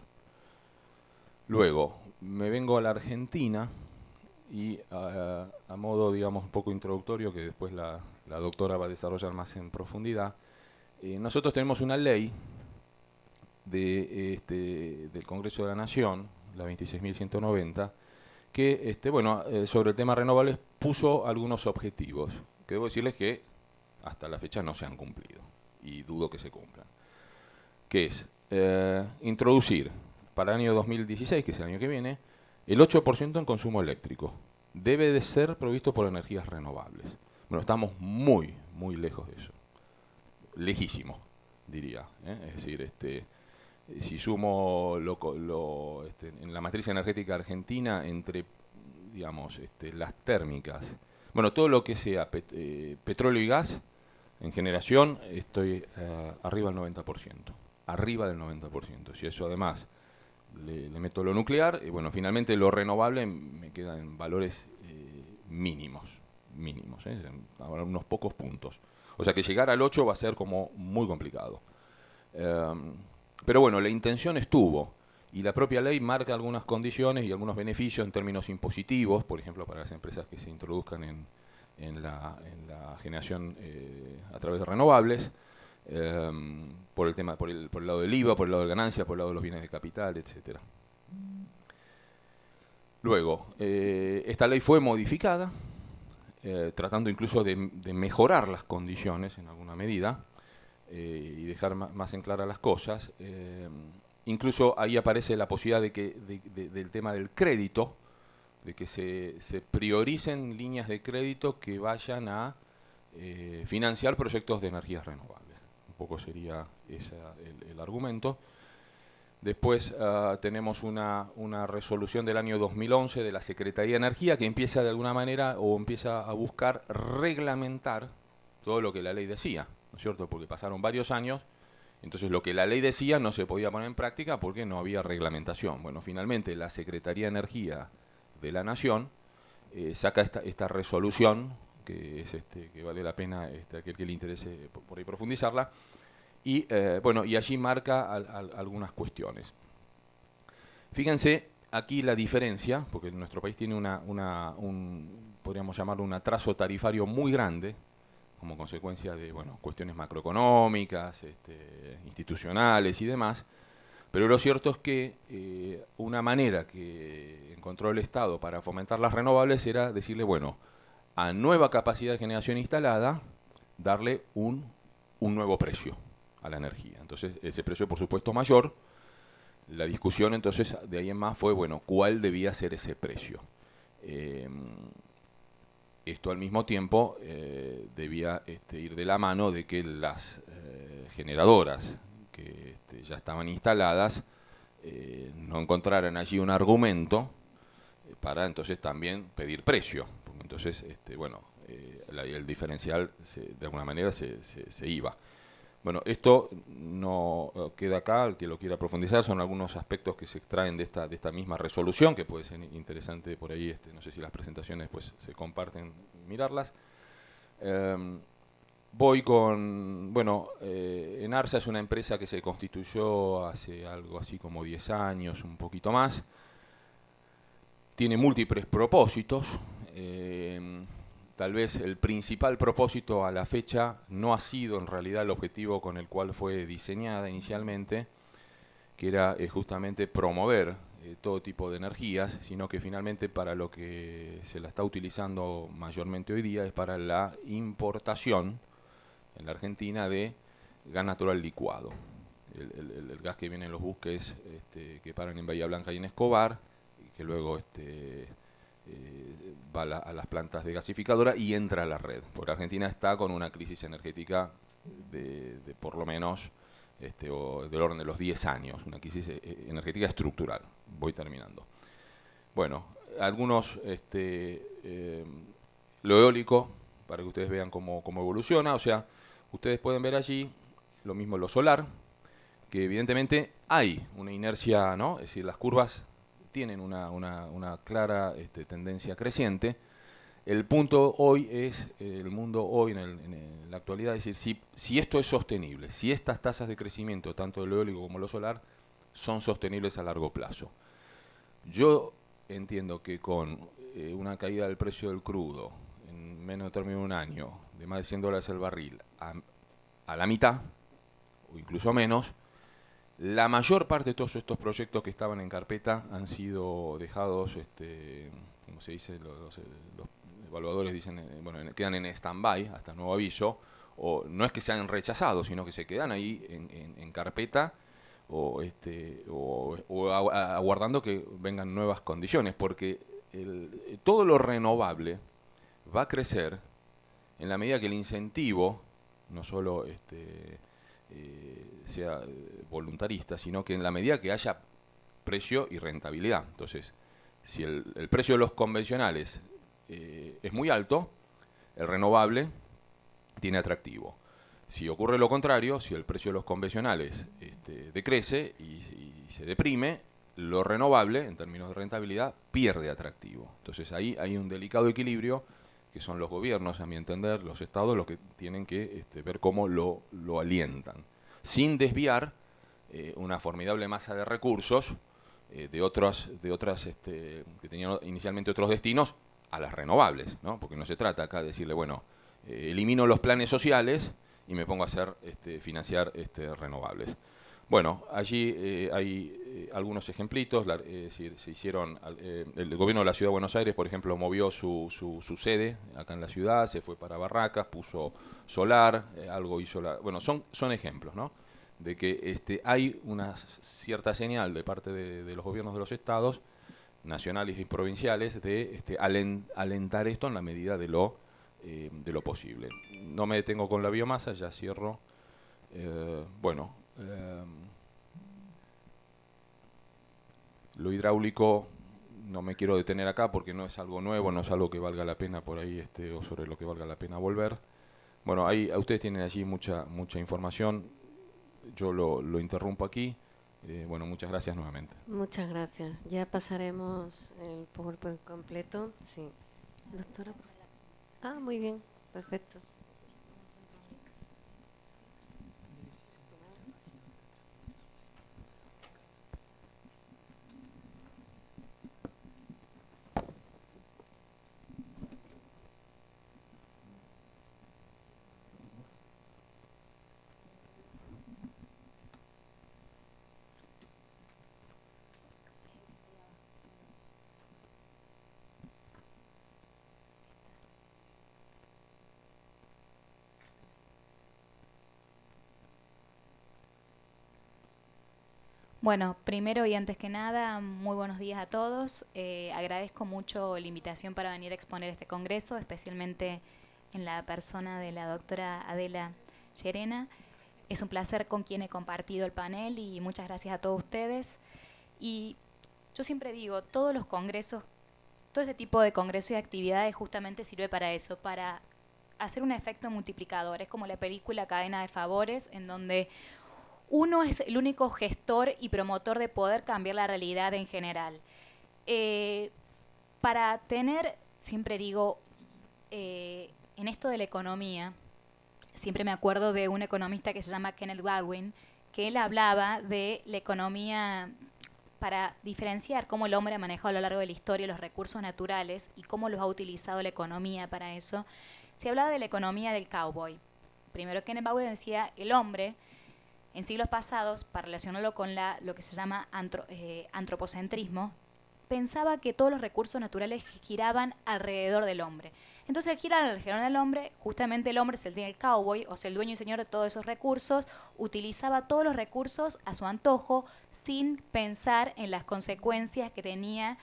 D: Luego, me vengo a la Argentina y a modo, digamos, un poco introductorio, que después la doctora va a desarrollar más en profundidad, nosotros tenemos una ley del Congreso de la Nación, la 26.190, que bueno, sobre el tema renovables puso algunos objetivos, que debo decirles que hasta la fecha no se han cumplido, y dudo que se cumplan. Que es introducir para el año 2016, que es el año que viene, el 8% en consumo eléctrico. Debe de ser provisto por energías renovables. Bueno, estamos muy, muy lejos de eso. Lejísimo, diría. Es decir, si sumo en la matriz energética argentina entre, digamos, las térmicas, bueno, todo lo que sea petróleo y gas en generación, estoy arriba del 90%. Arriba del 90%. Si eso además le meto lo nuclear, y bueno, finalmente lo renovable me queda en valores mínimos, ahora unos pocos puntos. O sea que llegar al 8 va a ser como muy complicado. Pero bueno, la intención estuvo, y la propia ley marca algunas condiciones y algunos beneficios en términos impositivos, por ejemplo, para las empresas que se introduzcan en la generación a través de renovables, por el lado del IVA, por el lado de ganancia, por el lado de los bienes de capital, etcétera. Luego, esta ley fue modificada, tratando incluso de mejorar las condiciones en alguna medida, y dejar más en clara las cosas. Incluso ahí aparece la posibilidad del tema del crédito, de que se prioricen líneas de crédito que vayan a financiar proyectos de energías renovables. Un poco sería ese el argumento. Después tenemos una resolución del año 2011 de la Secretaría de Energía que empieza de alguna manera o empieza a buscar reglamentar todo lo que la ley decía, ¿no es cierto? Porque pasaron varios años, entonces lo que la ley decía no se podía poner en práctica porque no había reglamentación. Bueno, finalmente la Secretaría de Energía de la Nación saca esta resolución, que es que vale la pena aquel que le interese por ahí profundizarla, y bueno, y allí marca algunas cuestiones. Fíjense aquí la diferencia, porque nuestro país tiene podríamos llamarlo un atraso tarifario muy grande, como consecuencia de, bueno, cuestiones macroeconómicas, institucionales y demás. Pero lo cierto es que una manera que encontró el Estado para fomentar las renovables era decirle, bueno, a nueva capacidad de generación instalada, darle un nuevo precio a la energía. Entonces, ese precio, por supuesto, mayor. La discusión, entonces, de ahí en más fue, bueno, ¿cuál debía ser ese precio? Esto al mismo tiempo debía ir de la mano de que las generadoras que ya estaban instaladas no encontraran allí un argumento para entonces también pedir precio. Porque entonces, bueno, el diferencial de alguna manera se iba. Bueno, esto no queda acá, el que lo quiera profundizar, son algunos aspectos que se extraen de esta misma resolución, que puede ser interesante por ahí, no sé si las presentaciones pues se comparten, mirarlas. Voy con, bueno, Enarsa es una empresa que se constituyó hace algo así como 10 años, un poquito más. Tiene múltiples propósitos. Tal vez el principal propósito a la fecha no ha sido en realidad el objetivo con el cual fue diseñada inicialmente, que era justamente promover todo tipo de energías, sino que finalmente para lo que se la está utilizando mayormente hoy día es para la importación en la Argentina de gas natural licuado. el gas que viene en los buques que paran en Bahía Blanca y en Escobar, y que luego va a las plantas de gasificadora y entra a la red. Porque Argentina está con una crisis energética de por lo menos o del orden de los 10 años, una crisis energética estructural. Voy terminando. Bueno, algunos, lo eólico, para que ustedes vean cómo evoluciona, o sea, ustedes pueden ver allí lo mismo lo solar, que evidentemente hay una inercia, ¿no? Es decir, las curvas tienen una clara tendencia creciente. El punto hoy es, el mundo hoy en la actualidad, es decir, si esto es sostenible, si estas tasas de crecimiento, tanto del eólico como lo solar, son sostenibles a largo plazo. Yo entiendo que con una caída del precio del crudo en menos de término de un año, de más de $100 el barril, a la mitad, o incluso menos, la mayor parte de todos estos proyectos que estaban en carpeta han sido dejados, como se dice, los evaluadores dicen, bueno, quedan en stand-by hasta nuevo aviso, o no es que sean rechazados, sino que se quedan ahí en carpeta o aguardando que vengan nuevas condiciones, porque todo lo renovable va a crecer en la medida que el incentivo no solo sea voluntarista, sino que en la medida que haya precio y rentabilidad. Entonces, si el precio de los convencionales es muy alto, el renovable tiene atractivo. Si ocurre lo contrario, si el precio de los convencionales decrece y se deprime, lo renovable, en términos de rentabilidad, pierde atractivo. Entonces ahí hay un delicado equilibrio que son los gobiernos, a mi entender, los estados, los que tienen que ver cómo lo alientan, sin desviar una formidable masa de recursos de otras que tenían inicialmente otros destinos a las renovables, ¿no? Porque no se trata acá de decirle, bueno, elimino los planes sociales y me pongo a hacer financiar renovables. Bueno, allí hay algunos ejemplitos, se hicieron, el gobierno de la Ciudad de Buenos Aires, por ejemplo, movió su sede acá en la ciudad, se fue para Barracas, puso solar, algo hizo bueno, son ejemplos, ¿no? De que hay una cierta señal de parte de los gobiernos de los estados, nacionales y provinciales, de alentar esto en la medida de lo posible. No me detengo con la biomasa, ya cierro. Lo hidráulico no me quiero detener acá porque no es algo nuevo, no es algo que valga la pena por ahí o sobre lo que valga la pena volver. Bueno, ahí ustedes tienen allí mucha información. Yo lo interrumpo aquí. Bueno, muchas gracias nuevamente.
B: Muchas gracias. Ya pasaremos el PowerPoint completo. Sí. Doctora. Ah, muy bien. Perfecto.
E: Bueno, primero y antes que nada, muy buenos días a todos. Agradezco mucho la invitación para venir a exponer este congreso, especialmente en la persona de la doctora Adela Llerena. Es un placer con quien he compartido el panel y muchas gracias a todos ustedes. Y yo siempre digo, todos los congresos, todo este tipo de congresos y actividades justamente sirve para eso, para hacer un efecto multiplicador. Es como la película Cadena de Favores, en donde uno es el único gestor y promotor de poder cambiar la realidad en general. Para tener, siempre digo, en esto de la economía, siempre me acuerdo de un economista que se llama Kenneth Baldwin, que él hablaba de la economía para diferenciar cómo el hombre ha manejado a lo largo de la historia los recursos naturales y cómo los ha utilizado la economía para eso. Se hablaba de la economía del cowboy. Primero Kenneth Baldwin decía, el hombre en siglos pasados, para relacionarlo con lo que se llama antropocentrismo, pensaba que todos los recursos naturales giraban alrededor del hombre. Entonces, al girar alrededor del hombre, justamente el hombre es el cowboy, o sea, el dueño y señor de todos esos recursos, utilizaba todos los recursos a su antojo sin pensar en las consecuencias que tenía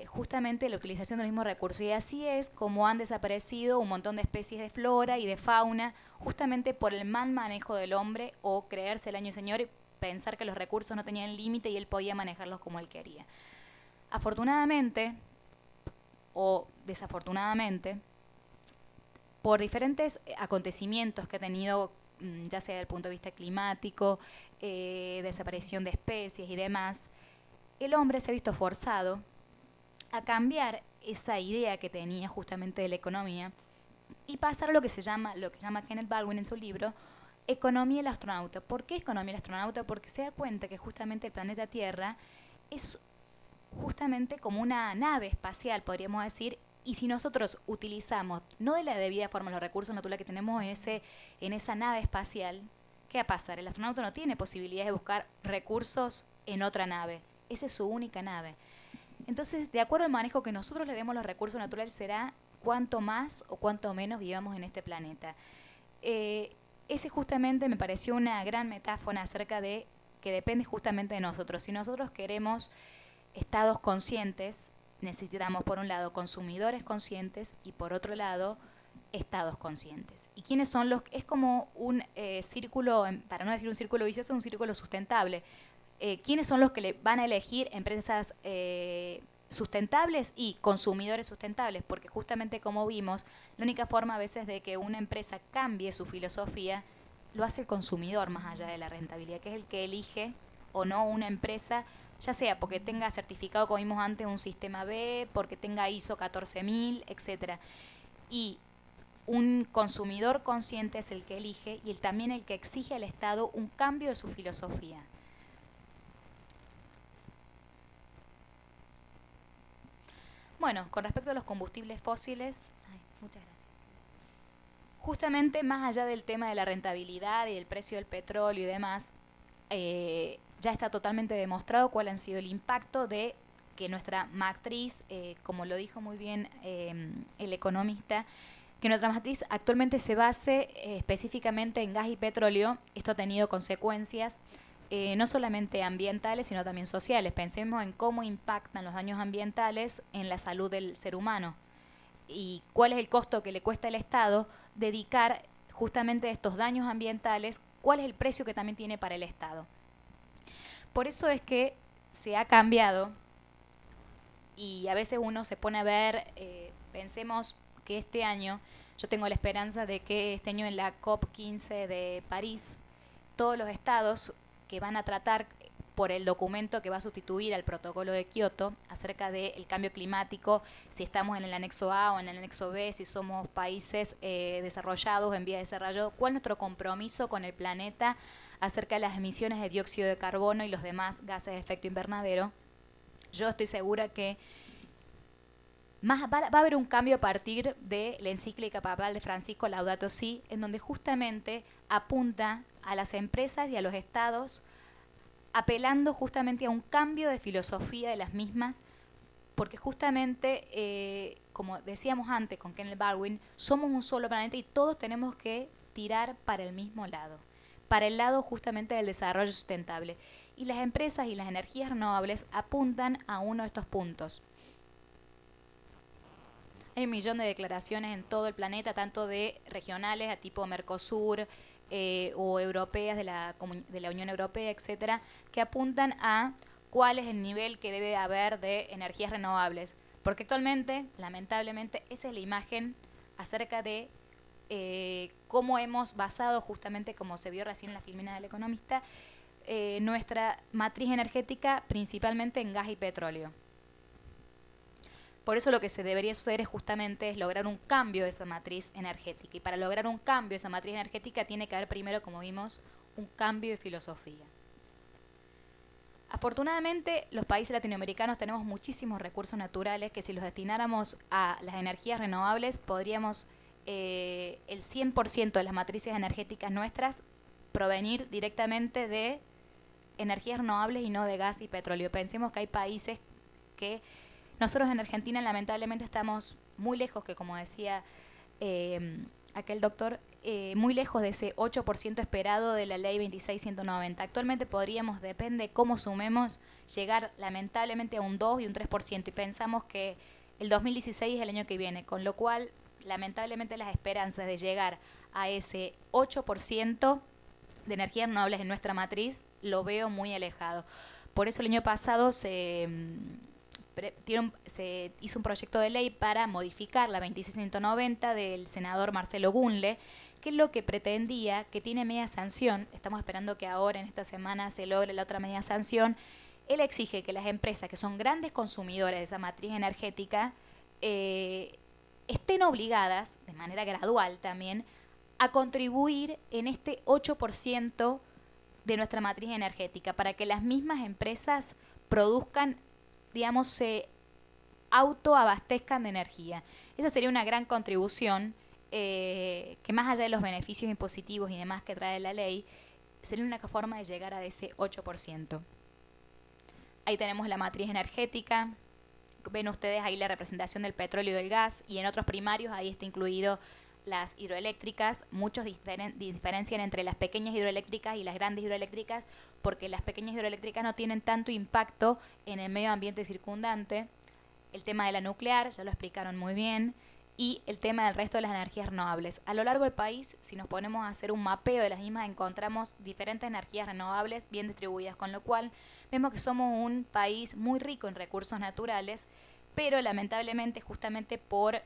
E: justamente la utilización del mismo recurso. Y así es como han desaparecido un montón de especies de flora y de fauna, justamente por el mal manejo del hombre o creerse el año señor y pensar que los recursos no tenían límite y él podía manejarlos como él quería. Afortunadamente, o desafortunadamente, por diferentes acontecimientos que ha tenido, ya sea desde el punto de vista climático, desaparición de especies y demás, el hombre se ha visto forzado a cambiar esa idea que tenía justamente de la economía y pasar a lo que llama Kenneth Baldwin en su libro, Economía del astronauta. ¿Por qué economía del astronauta? Porque se da cuenta que justamente el planeta Tierra es justamente como una nave espacial, podríamos decir, y si nosotros utilizamos, no de la debida forma, los recursos naturales que tenemos en esa nave espacial, ¿qué va a pasar? El astronauta no tiene posibilidad de buscar recursos en otra nave. Esa es su única nave. Entonces, de acuerdo al manejo que nosotros le demos los recursos naturales, será cuánto más o cuánto menos vivamos en este planeta. Ese justamente me pareció una gran metáfora acerca de que depende justamente de nosotros. Si nosotros queremos estados conscientes, necesitamos por un lado consumidores conscientes y por otro lado estados conscientes. ¿Y quiénes son los? Es como un círculo, para no decir un círculo vicioso, un círculo sustentable. ¿Quiénes son los que le van a elegir empresas sustentables y consumidores sustentables? Porque justamente como vimos, la única forma a veces de que una empresa cambie su filosofía lo hace el consumidor más allá de la rentabilidad, que es el que elige o no una empresa, ya sea porque tenga certificado, como vimos antes, un sistema B, porque tenga ISO 14000, etc. Y un consumidor consciente es el que elige y también el que exige al Estado un cambio de su filosofía. Bueno, con respecto a los combustibles fósiles, muchas gracias. Justamente más allá del tema de la rentabilidad y del precio del petróleo y demás, ya está totalmente demostrado cuál ha sido el impacto de que nuestra matriz, como lo dijo muy bien el economista, que nuestra matriz actualmente se base específicamente en gas y petróleo. Esto ha tenido consecuencias no solamente ambientales, sino también sociales. Pensemos en cómo impactan los daños ambientales en la salud del ser humano y cuál es el costo que le cuesta al Estado dedicar justamente a estos daños ambientales, cuál es el precio que también tiene para el Estado. Por eso es que se ha cambiado y a veces uno se pone a ver, pensemos que este año, yo tengo la esperanza de que este año en la COP15 de París, todos los estados que van a tratar por el documento que va a sustituir al protocolo de Kioto acerca del cambio climático, si estamos en el anexo A o en el anexo B, si somos países desarrollados en vía de desarrollo, cuál es nuestro compromiso con el planeta acerca de las emisiones de dióxido de carbono y los demás gases de efecto invernadero. Yo estoy segura que va a haber un cambio a partir de la encíclica papal de Francisco Laudato Si, en donde justamente apunta a las empresas y a los estados apelando justamente a un cambio de filosofía de las mismas, porque justamente, como decíamos antes con Kenneth Baldwin, somos un solo planeta y todos tenemos que tirar para el mismo lado, para el lado justamente del desarrollo sustentable. Y las empresas y las energías renovables apuntan a uno de estos puntos. Hay 1 millón de declaraciones en todo el planeta, tanto de regionales a tipo Mercosur o europeas de la Unión Europea, etcétera, que apuntan a cuál es el nivel que debe haber de energías renovables. Porque actualmente, lamentablemente, esa es la imagen acerca de cómo hemos basado, justamente como se vio recién en la filmina del economista, nuestra matriz energética principalmente en gas y petróleo. Por eso lo que se debería suceder es justamente lograr un cambio de esa matriz energética. Y para lograr un cambio de esa matriz energética tiene que haber primero, como vimos, un cambio de filosofía. Afortunadamente, los países latinoamericanos tenemos muchísimos recursos naturales que si los destináramos a las energías renovables, podríamos el 100% de las matrices energéticas nuestras provenir directamente de energías renovables y no de gas y petróleo. Pensemos que hay países que nosotros en Argentina lamentablemente estamos muy lejos, que como decía aquel doctor, muy lejos de ese 8% esperado de la ley 26190. Actualmente podríamos, depende de cómo sumemos, llegar lamentablemente a un 2 y un 3%, y pensamos que el 2016 es el año que viene, con lo cual lamentablemente las esperanzas de llegar a ese 8% de energías renovables en nuestra matriz lo veo muy alejado. Por eso el año pasado se hizo un proyecto de ley para modificar la 26190 del senador Marcelo Gunle, que es lo que pretendía, que tiene media sanción. Estamos esperando que ahora en esta semana se logre la otra media sanción. Él exige que las empresas que son grandes consumidores de esa matriz energética estén obligadas, de manera gradual también, a contribuir en este 8% de nuestra matriz energética, para que las mismas empresas produzcan, digamos, se autoabastezcan de energía. Esa sería una gran contribución que, más allá de los beneficios impositivos y demás que trae la ley, sería una forma de llegar a ese 8%. Ahí tenemos la matriz energética. Ven ustedes ahí la representación del petróleo y del gas, y en otros primarios ahí está incluido las hidroeléctricas. Muchos diferencian entre las pequeñas hidroeléctricas y las grandes hidroeléctricas, porque las pequeñas hidroeléctricas no tienen tanto impacto en el medio ambiente circundante. El tema de la nuclear, ya lo explicaron muy bien, y el tema del resto de las energías renovables. A lo largo del país, si nos ponemos a hacer un mapeo de las mismas, encontramos diferentes energías renovables bien distribuidas, con lo cual vemos que somos un país muy rico en recursos naturales, pero lamentablemente justamente por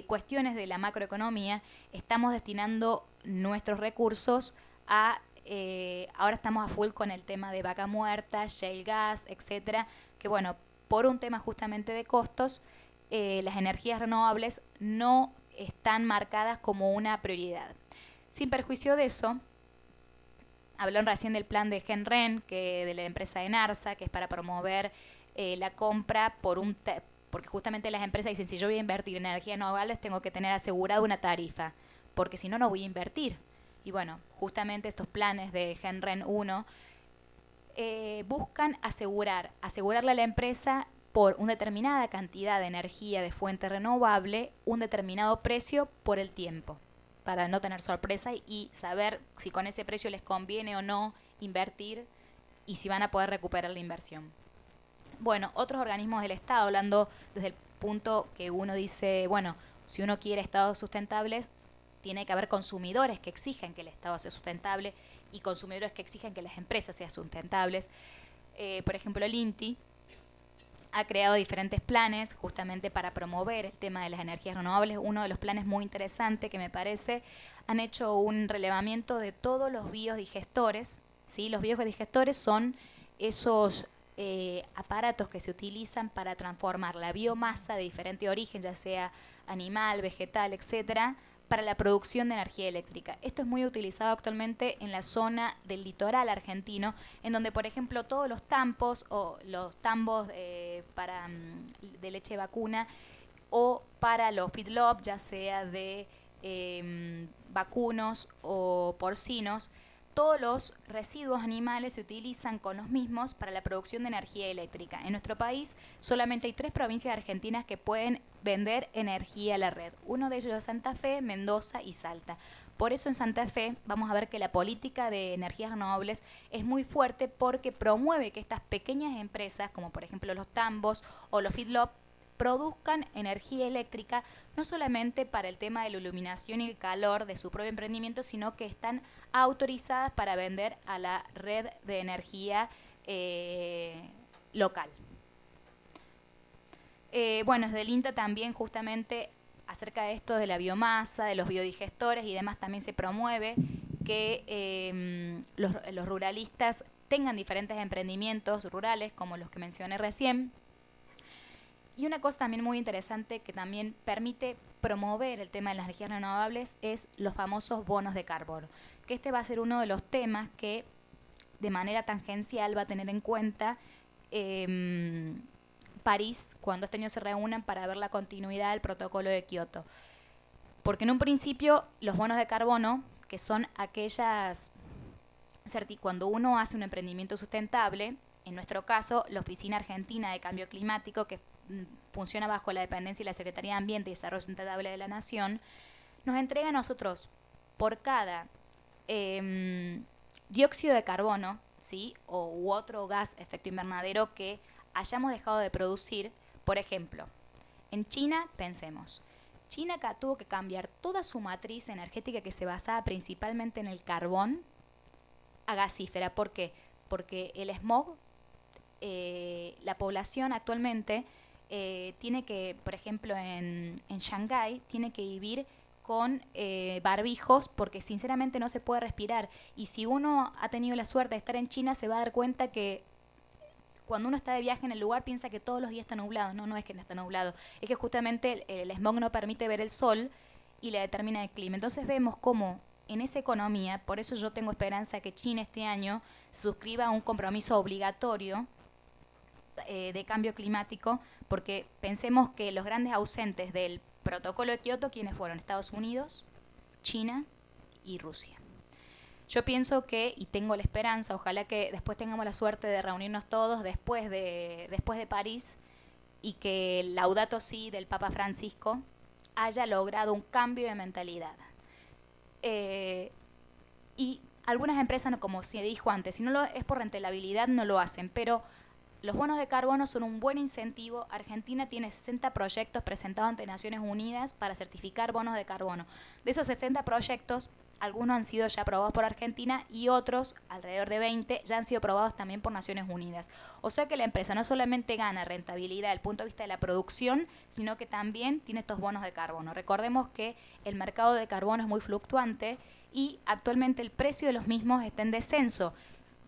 E: cuestiones de la macroeconomía estamos destinando nuestros recursos a, ahora estamos a full con el tema de vaca muerta, shale gas, etcétera, que bueno, por un tema justamente de costos, las energías renovables no están marcadas como una prioridad. Sin perjuicio de eso, hablaron recién del plan de Genren, que de la empresa Enarsa, que es para promover la compra porque justamente las empresas dicen, si yo voy a invertir en energías renovables, tengo que tener asegurada una tarifa, porque si no, no voy a invertir. Y bueno, justamente estos planes de Genren 1 buscan asegurarle a la empresa por una determinada cantidad de energía de fuente renovable, un determinado precio por el tiempo, para no tener sorpresa y saber si con ese precio les conviene o no invertir y si van a poder recuperar la inversión. Bueno, otros organismos del Estado, hablando desde el punto que uno dice, bueno, si uno quiere estados sustentables, tiene que haber consumidores que exijan que el Estado sea sustentable y consumidores que exijan que las empresas sean sustentables. Por ejemplo, el INTI ha creado diferentes planes justamente para promover el tema de las energías renovables. Uno de los planes muy interesante que me parece, han hecho un relevamiento de todos los biodigestores, ¿sí? Los biodigestores son esos aparatos que se utilizan para transformar la biomasa de diferente origen, ya sea animal, vegetal, etcétera, para la producción de energía eléctrica. Esto es muy utilizado actualmente en la zona del litoral argentino, en donde, por ejemplo, todos los tampos o los tambos de leche vacuna o para los feedlot, ya sea de vacunos o porcinos, todos los residuos animales se utilizan con los mismos para la producción de energía eléctrica. En nuestro país solamente hay 3 provincias argentinas que pueden vender energía a la red. Uno de ellos es Santa Fe, Mendoza y Salta. Por eso en Santa Fe vamos a ver que la política de energías renovables es muy fuerte, porque promueve que estas pequeñas empresas, como por ejemplo los tambos o los feedlot, produzcan energía eléctrica no solamente para el tema de la iluminación y el calor de su propio emprendimiento, sino que están autorizadas para vender a la red de energía local. Bueno, desde el INTA también justamente acerca de esto de la biomasa, de los biodigestores y demás, también se promueve que los ruralistas tengan diferentes emprendimientos rurales como los que mencioné recién. Y una cosa también muy interesante que también permite promover el tema de las energías renovables es los famosos bonos de carbono, que este va a ser uno de los temas que de manera tangencial va a tener en cuenta París cuando este año se reúnan para ver la continuidad del protocolo de Kioto. Porque en un principio los bonos de carbono, que son aquellas, cuando uno hace un emprendimiento sustentable, en nuestro caso, la Oficina Argentina de Cambio Climático, que funciona bajo la dependencia de la Secretaría de Ambiente y Desarrollo Sustentable de la Nación, nos entrega a nosotros por cada dióxido de carbono, ¿sí? U otro gas efecto invernadero que hayamos dejado de producir. Por ejemplo, en China, pensemos, China acá tuvo que cambiar toda su matriz energética que se basaba principalmente en el carbón a gasífera. ¿Por qué? Porque el smog, la población actualmente tiene que, por ejemplo, en Shanghái, tiene que vivir con barbijos porque sinceramente no se puede respirar. Y si uno ha tenido la suerte de estar en China, se va a dar cuenta que cuando uno está de viaje en el lugar piensa que todos los días está nublado. No, no es que no está nublado. Es que justamente el smog no permite ver el sol y le determina el clima. Entonces vemos cómo en esa economía, por eso yo tengo esperanza que China este año suscriba un compromiso obligatorio de cambio climático, porque pensemos que los grandes ausentes del protocolo de Kioto, ¿quiénes fueron? Estados Unidos, China y Rusia. Yo pienso que, y tengo la esperanza, ojalá que después tengamos la suerte de reunirnos todos después de París y que el Laudato Si del Papa Francisco haya logrado un cambio de mentalidad. Y algunas empresas, como se dijo antes, si no es por rentabilidad no lo hacen, pero los bonos de carbono son un buen incentivo. Argentina tiene 60 proyectos presentados ante Naciones Unidas para certificar bonos de carbono. De esos 60 proyectos, algunos han sido ya aprobados por Argentina y otros, alrededor de 20, ya han sido aprobados también por Naciones Unidas. O sea que la empresa no solamente gana rentabilidad desde el punto de vista de la producción, sino que también tiene estos bonos de carbono. Recordemos que el mercado de carbono es muy fluctuante y actualmente el precio de los mismos está en descenso.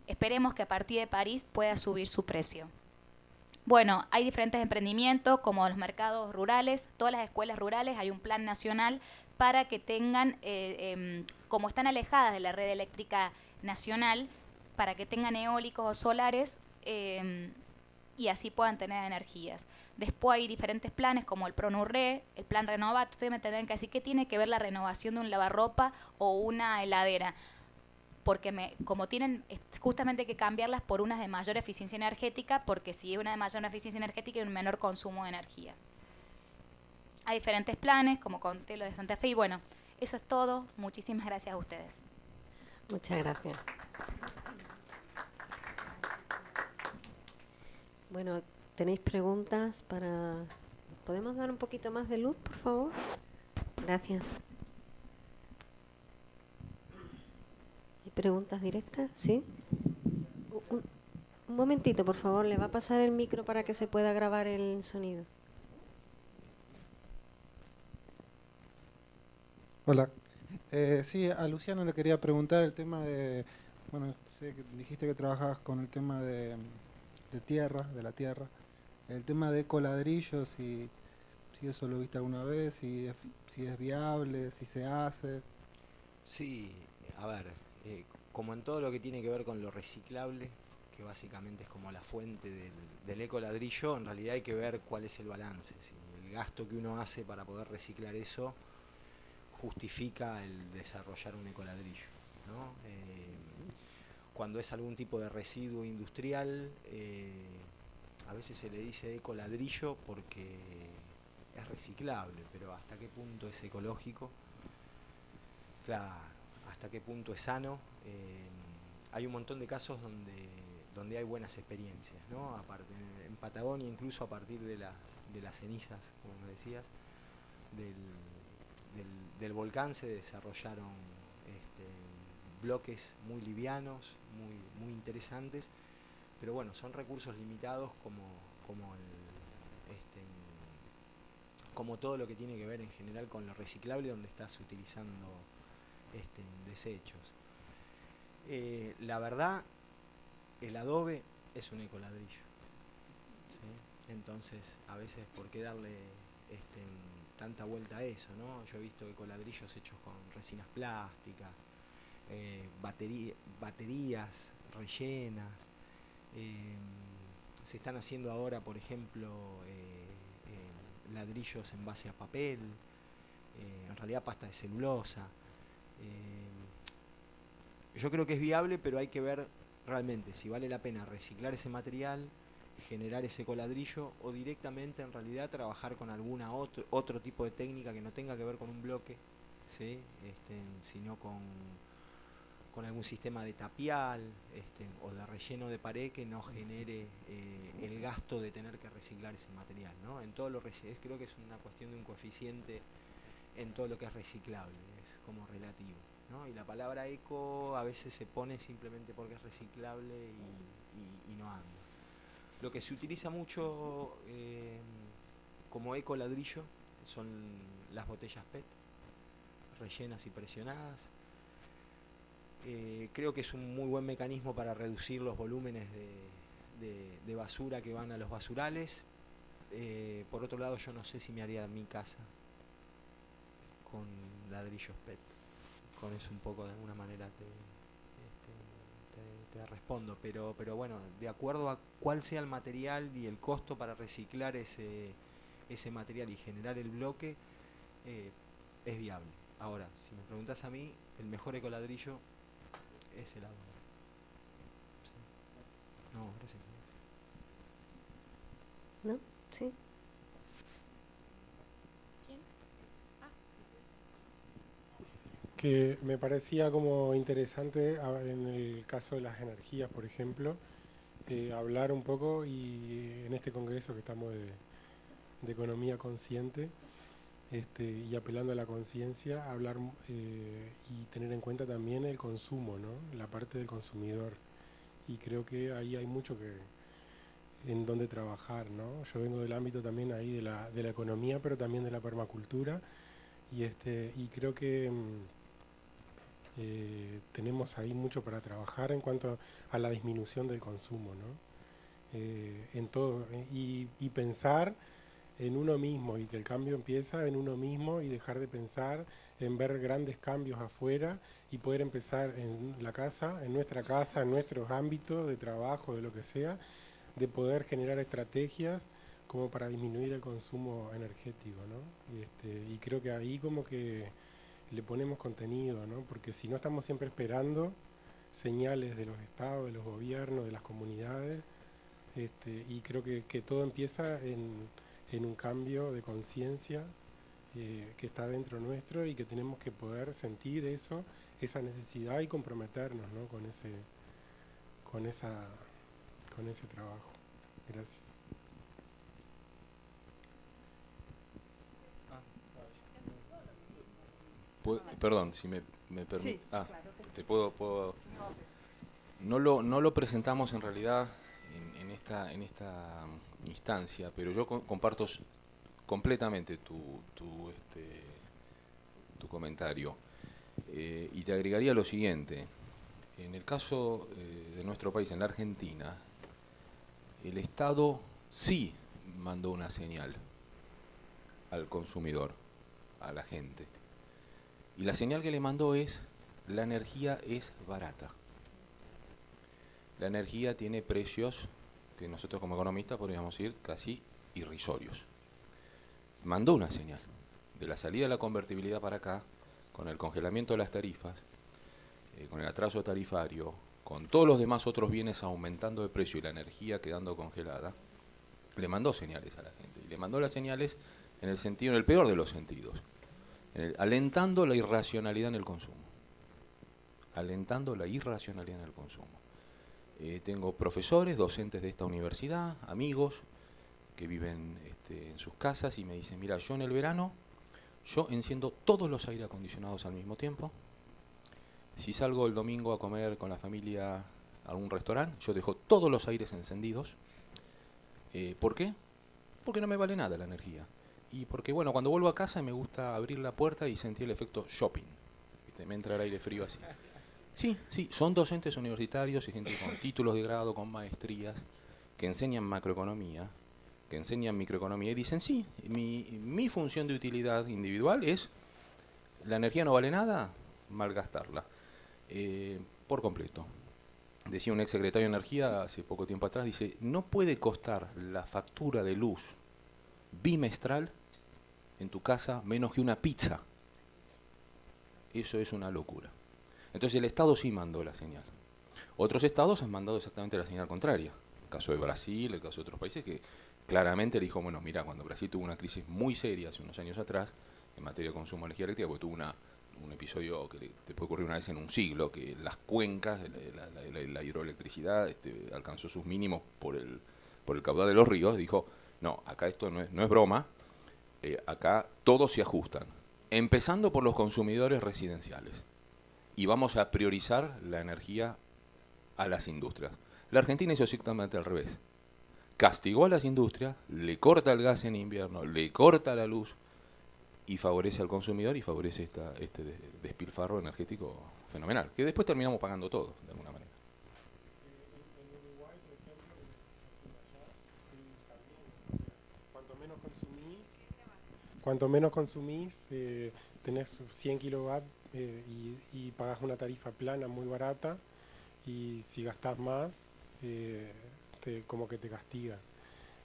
E: Esperemos que a partir de París pueda subir su precio. Bueno, hay diferentes emprendimientos como los mercados rurales, todas las escuelas rurales, hay un plan nacional para que tengan, como están alejadas de la red eléctrica nacional, para que tengan eólicos o solares y así puedan tener energías. Después hay diferentes planes como el PRONURRE, el plan Renovat. Ustedes me tendrán que decir qué tiene que ver la renovación de un lavarropa o una heladera, porque como tienen justamente que cambiarlas por unas de mayor eficiencia energética, porque si es una de mayor eficiencia energética hay un menor consumo de energía. Hay diferentes planes, como conté lo de Santa Fe, y bueno, eso es todo. Muchísimas gracias a ustedes.
B: Muchas gracias. Bueno, ¿tenéis preguntas para...? ¿Podemos dar un poquito más de luz, por favor? Gracias. ¿Hay preguntas directas? ¿Sí? Un momentito, por favor. Le va a pasar el micro para que se pueda grabar el sonido.
F: Hola. Sí, a Luciano le quería preguntar el tema de... Bueno, sé que dijiste que trabajabas con el tema de tierra, de la tierra. El tema de ecoladrillos, si eso lo viste alguna vez, si es viable, si se hace.
C: Sí, a ver, como en todo lo que tiene que ver con lo reciclable, que básicamente es como la fuente del ecoladrillo, en realidad hay que ver cuál es el balance. Si el gasto que uno hace para poder reciclar eso justifica el desarrollar un ecoladrillo, ¿no? Cuando es algún tipo de residuo industrial, a veces se le dice ecoladrillo porque es reciclable, pero ¿hasta qué punto es ecológico? Claro, ¿hasta qué punto es sano? Hay un montón de casos donde hay buenas experiencias, ¿no? Aparte, en Patagonia, incluso a partir de las cenizas, como me decías, del volcán se desarrollaron bloques muy livianos, muy interesantes, pero bueno, son recursos limitados como todo lo que tiene que ver en general con lo reciclable, donde estás utilizando desechos. La verdad, el adobe es un ecoladrillo, ¿sí? Entonces, a veces, ¿por qué darle tanta vuelta a eso, ¿no? Yo he visto ecoladrillos hechos con resinas plásticas, baterías rellenas. Se están haciendo ahora, por ejemplo, ladrillos en base a papel, en realidad pasta de celulosa. Yo creo que es viable, pero hay que ver realmente si vale la pena reciclar ese material, generar ese coladrillo, o directamente en realidad trabajar con alguna otro tipo de técnica que no tenga que ver con un bloque, ¿sí? Sino con algún sistema de tapial o de relleno de pared que no genere el gasto de tener que reciclar ese material, ¿no? En todo lo creo que es una cuestión de un coeficiente en todo lo que es reciclable, es como relativo, ¿no? Y la palabra eco a veces se pone simplemente porque es reciclable y no anda. Lo que se utiliza mucho como eco ladrillo son las botellas PET, rellenas y presionadas. Creo que es un muy buen mecanismo para reducir los volúmenes de basura que van a los basurales. Por otro lado, yo no sé si me haría mi casa con ladrillos PET. Con eso un poco de alguna manera te respondo, pero bueno, de acuerdo a cuál sea el material y el costo para reciclar ese material y generar el bloque, es viable. Ahora, si me preguntas a mí, el mejor ecoladrillo es el Adobe. ¿Sí? No, gracias.
B: ¿No? Sí.
G: Que me parecía como interesante en el caso de las energías, por ejemplo, hablar un poco, y en este congreso que estamos de economía consciente, y apelando a la conciencia, hablar y tener en cuenta también el consumo, ¿no? La parte del consumidor. Y creo que ahí hay mucho en donde trabajar, ¿no? Yo vengo del ámbito también ahí de la economía, pero también de la permacultura, y creo que tenemos ahí mucho para trabajar en cuanto a la disminución del consumo, ¿no? En todo, y pensar en uno mismo, y que el cambio empieza en uno mismo, y dejar de pensar en ver grandes cambios afuera y poder empezar en la casa, en nuestra casa, en nuestros ámbitos de trabajo, de lo que sea, de poder generar estrategias como para disminuir el consumo energético, ¿no? Y creo que ahí como que le ponemos contenido, ¿no? Porque si no, estamos siempre esperando señales de los estados, de los gobiernos, de las comunidades, y creo que todo empieza en un cambio de conciencia que está dentro nuestro, y que tenemos que poder sentir eso, esa necesidad, y comprometernos, ¿no? con ese trabajo. Gracias.
D: Perdón, si me permite.
H: Sí, claro que sí.
D: Te puedo. No lo presentamos en realidad en esta instancia, pero yo comparto completamente tu comentario. Y te agregaría lo siguiente. En el caso de nuestro país, en la Argentina, el Estado sí mandó una señal al consumidor, a la gente. Y la señal que le mandó es: la energía es barata. La energía tiene precios que nosotros como economistas podríamos decir casi irrisorios. Mandó una señal. De la salida de la convertibilidad para acá, con el congelamiento de las tarifas, con el atraso tarifario, con todos los demás otros bienes aumentando de precio y la energía quedando congelada, le mandó señales a la gente. Y le mandó las señales en el peor de los sentidos, alentando la irracionalidad en el consumo. Alentando la irracionalidad en el consumo. Tengo profesores, docentes de esta universidad, amigos que viven en sus casas y me dicen: mira, yo en el verano, yo enciendo todos los aire acondicionados al mismo tiempo. Si salgo el domingo a comer con la familia a algún restaurante, yo dejo todos los aires encendidos. ¿Por qué? Porque no me vale nada la energía. Y porque, bueno, cuando vuelvo a casa me gusta abrir la puerta y sentir el efecto shopping. ¿Viste? Me entra el aire frío así. Sí, son docentes universitarios y gente con títulos de grado, con maestrías, que enseñan macroeconomía, que enseñan microeconomía, y dicen: sí, mi función de utilidad individual es: la energía no vale nada, malgastarla. Por completo. Decía un ex secretario de Energía hace poco tiempo atrás, dice: no puede costar la factura de luz bimestral en tu casa menos que una pizza. Eso es una locura. Entonces el Estado sí mandó la señal. Otros estados han mandado exactamente la señal contraria. El caso de Brasil, el caso de otros países que claramente le dijo, bueno, mira, cuando Brasil tuvo una crisis muy seria hace unos años atrás, en materia de consumo de energía eléctrica, porque tuvo un episodio que te puede ocurrir una vez en un siglo, que las cuencas, la hidroelectricidad alcanzó sus mínimos por el caudal de los ríos, dijo, no, acá esto no es broma, acá todos se ajustan, empezando por los consumidores residenciales, y vamos a priorizar la energía a las industrias. La Argentina hizo exactamente al revés. Castigó a las industrias, le corta el gas en invierno, le corta la luz y favorece al consumidor y favorece este despilfarro energético fenomenal, que después terminamos pagando todo, de alguna manera.
G: Cuanto menos consumís, tenés 100 kilowatts y pagás una tarifa plana muy barata, y si gastás más, como que te castiga.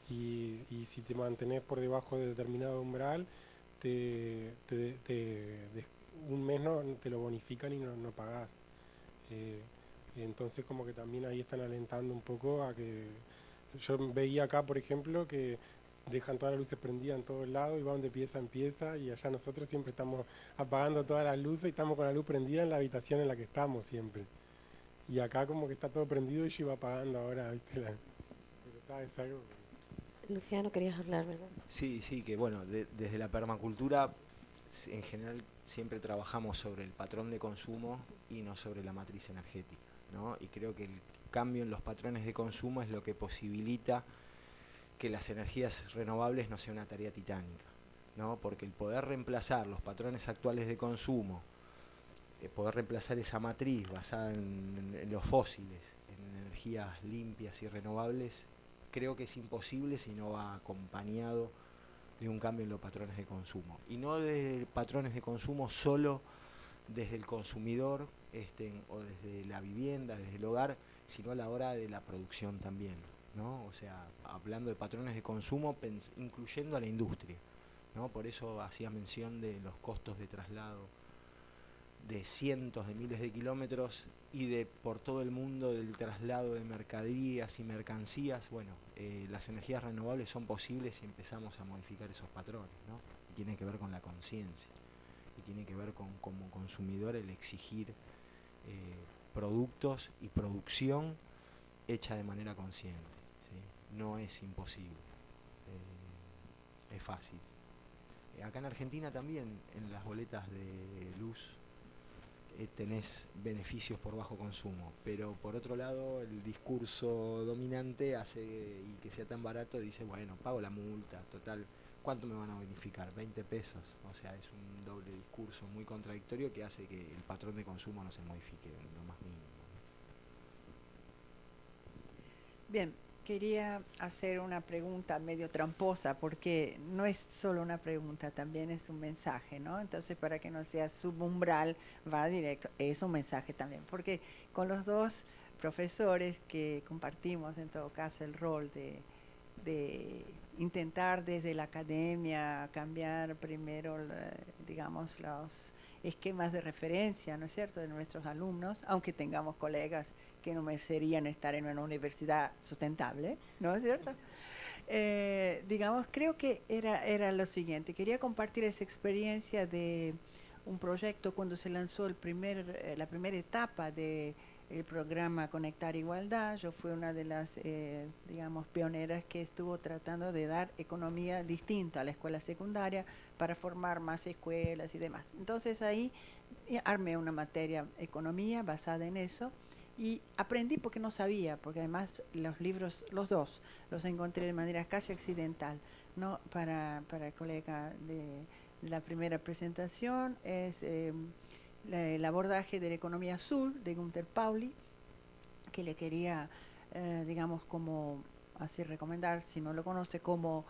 G: Y si te mantenés por debajo de determinado umbral, un mes no te lo bonifican y no pagás. Entonces como que también ahí están alentando un poco a que... Yo veía acá, por ejemplo, que dejan todas las luces prendidas en todos lados y van de pieza en pieza, y allá nosotros siempre estamos apagando todas las luces y estamos con la luz prendida en la habitación en la que estamos siempre. Y acá como que está todo prendido y yo iba apagando ahora, ¿viste? Pero es algo...
B: Luciano, querías hablar, ¿verdad?
C: Sí, que bueno, desde la permacultura en general siempre trabajamos sobre el patrón de consumo y no sobre la matriz energética, ¿no? Y creo que el cambio en los patrones de consumo es lo que posibilita que las energías renovables no sea una tarea titánica, ¿no? Porque el poder reemplazar los patrones actuales de consumo, poder reemplazar esa matriz basada en los fósiles, en energías limpias y renovables, creo que es imposible si no va acompañado de un cambio en los patrones de consumo. Y no de patrones de consumo solo desde el consumidor o desde la vivienda, desde el hogar, sino a la hora de la producción también, ¿no? O sea, hablando de patrones de consumo, incluyendo a la industria, ¿no? Por eso hacía mención de los costos de traslado de cientos de miles de kilómetros y de por todo el mundo del traslado de mercaderías y mercancías. Bueno, las energías renovables son posibles si empezamos a modificar esos patrones, ¿no? Y tiene que ver con la conciencia, y tiene que ver con, como consumidor, el exigir productos y producción hecha de manera consciente, ¿sí? No es imposible, es fácil. Acá en Argentina también, en las boletas de luz, tenés beneficios por bajo consumo, pero por otro lado el discurso dominante hace, y que sea tan barato, dice, bueno, pago la multa, total, ¿cuánto me van a bonificar? 20 pesos, o sea, es un doble discurso muy contradictorio que hace que el patrón de consumo no se modifique en lo más mínimo.
H: Bien, quería hacer una pregunta medio tramposa, porque no es solo una pregunta, también es un mensaje, ¿no? Entonces, para que no sea subumbral, va directo, es un mensaje también, porque con los dos profesores que compartimos, en todo caso, el rol de intentar desde la academia cambiar primero, digamos, los esquemas de referencia, ¿no es cierto?, de nuestros alumnos, aunque tengamos colegas que no merecerían estar en una universidad sustentable, ¿no es cierto? Digamos, creo que era lo siguiente, quería compartir esa experiencia de un proyecto cuando se lanzó la primera etapa del programa Conectar Igualdad. Yo fui una de las, digamos, pioneras que estuvo tratando de dar economía distinta a la escuela secundaria para formar más escuelas y demás. Entonces ahí armé una materia economía basada en eso, y aprendí porque no sabía, porque además los libros, los dos, los encontré de manera casi accidental, ¿no? Para el colega de la primera presentación es el abordaje de la economía azul de Gunther Pauli, que le quería, digamos, como así recomendar, si no lo conoce, como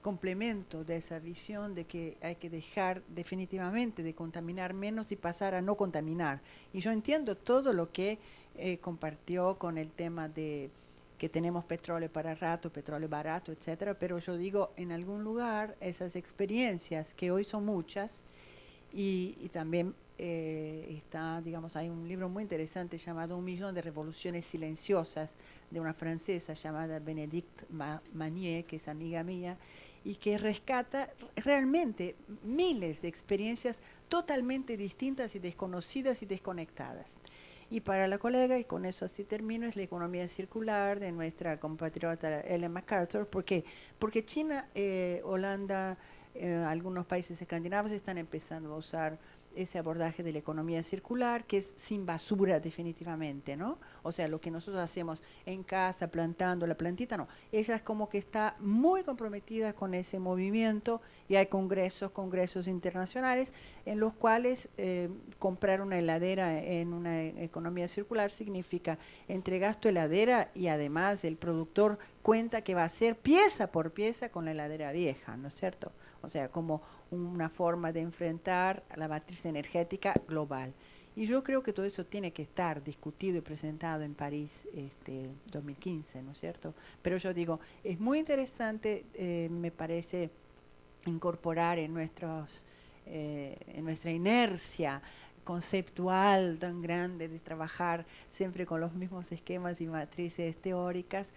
H: complemento de esa visión de que hay que dejar definitivamente de contaminar menos y pasar a no contaminar. Y yo entiendo todo lo que compartió con el tema de que tenemos petróleo para rato, petróleo barato, etcétera, pero yo digo, en algún lugar esas experiencias, que hoy son muchas, y también está, digamos, hay un libro muy interesante llamado 1.000.000 de revoluciones silenciosas, de una francesa llamada Bénédicte Manier, que es amiga mía, y que rescata realmente miles de experiencias totalmente distintas y desconocidas y desconectadas. Y para la colega, y con eso así termino, es la economía circular de nuestra compatriota Ellen MacArthur. ¿Por qué? Porque China, Holanda, algunos países escandinavos están empezando a usar ese abordaje de la economía circular, que es sin basura definitivamente, ¿no? O sea, lo que nosotros hacemos en casa, plantando la plantita, no. Ella es como que está muy comprometida con ese movimiento, y hay congresos internacionales en los cuales comprar una heladera en una economía circular significa entregas tu heladera y además el productor cuenta que va a hacer pieza por pieza con la heladera vieja, ¿no es cierto? O sea, como una forma de enfrentar a la matriz energética global. Y yo creo que todo eso tiene que estar discutido y presentado en París 2015, ¿no es cierto? Pero yo digo, es muy interesante, me parece, incorporar en nuestra inercia conceptual tan grande de trabajar siempre con los mismos esquemas y matrices teóricas,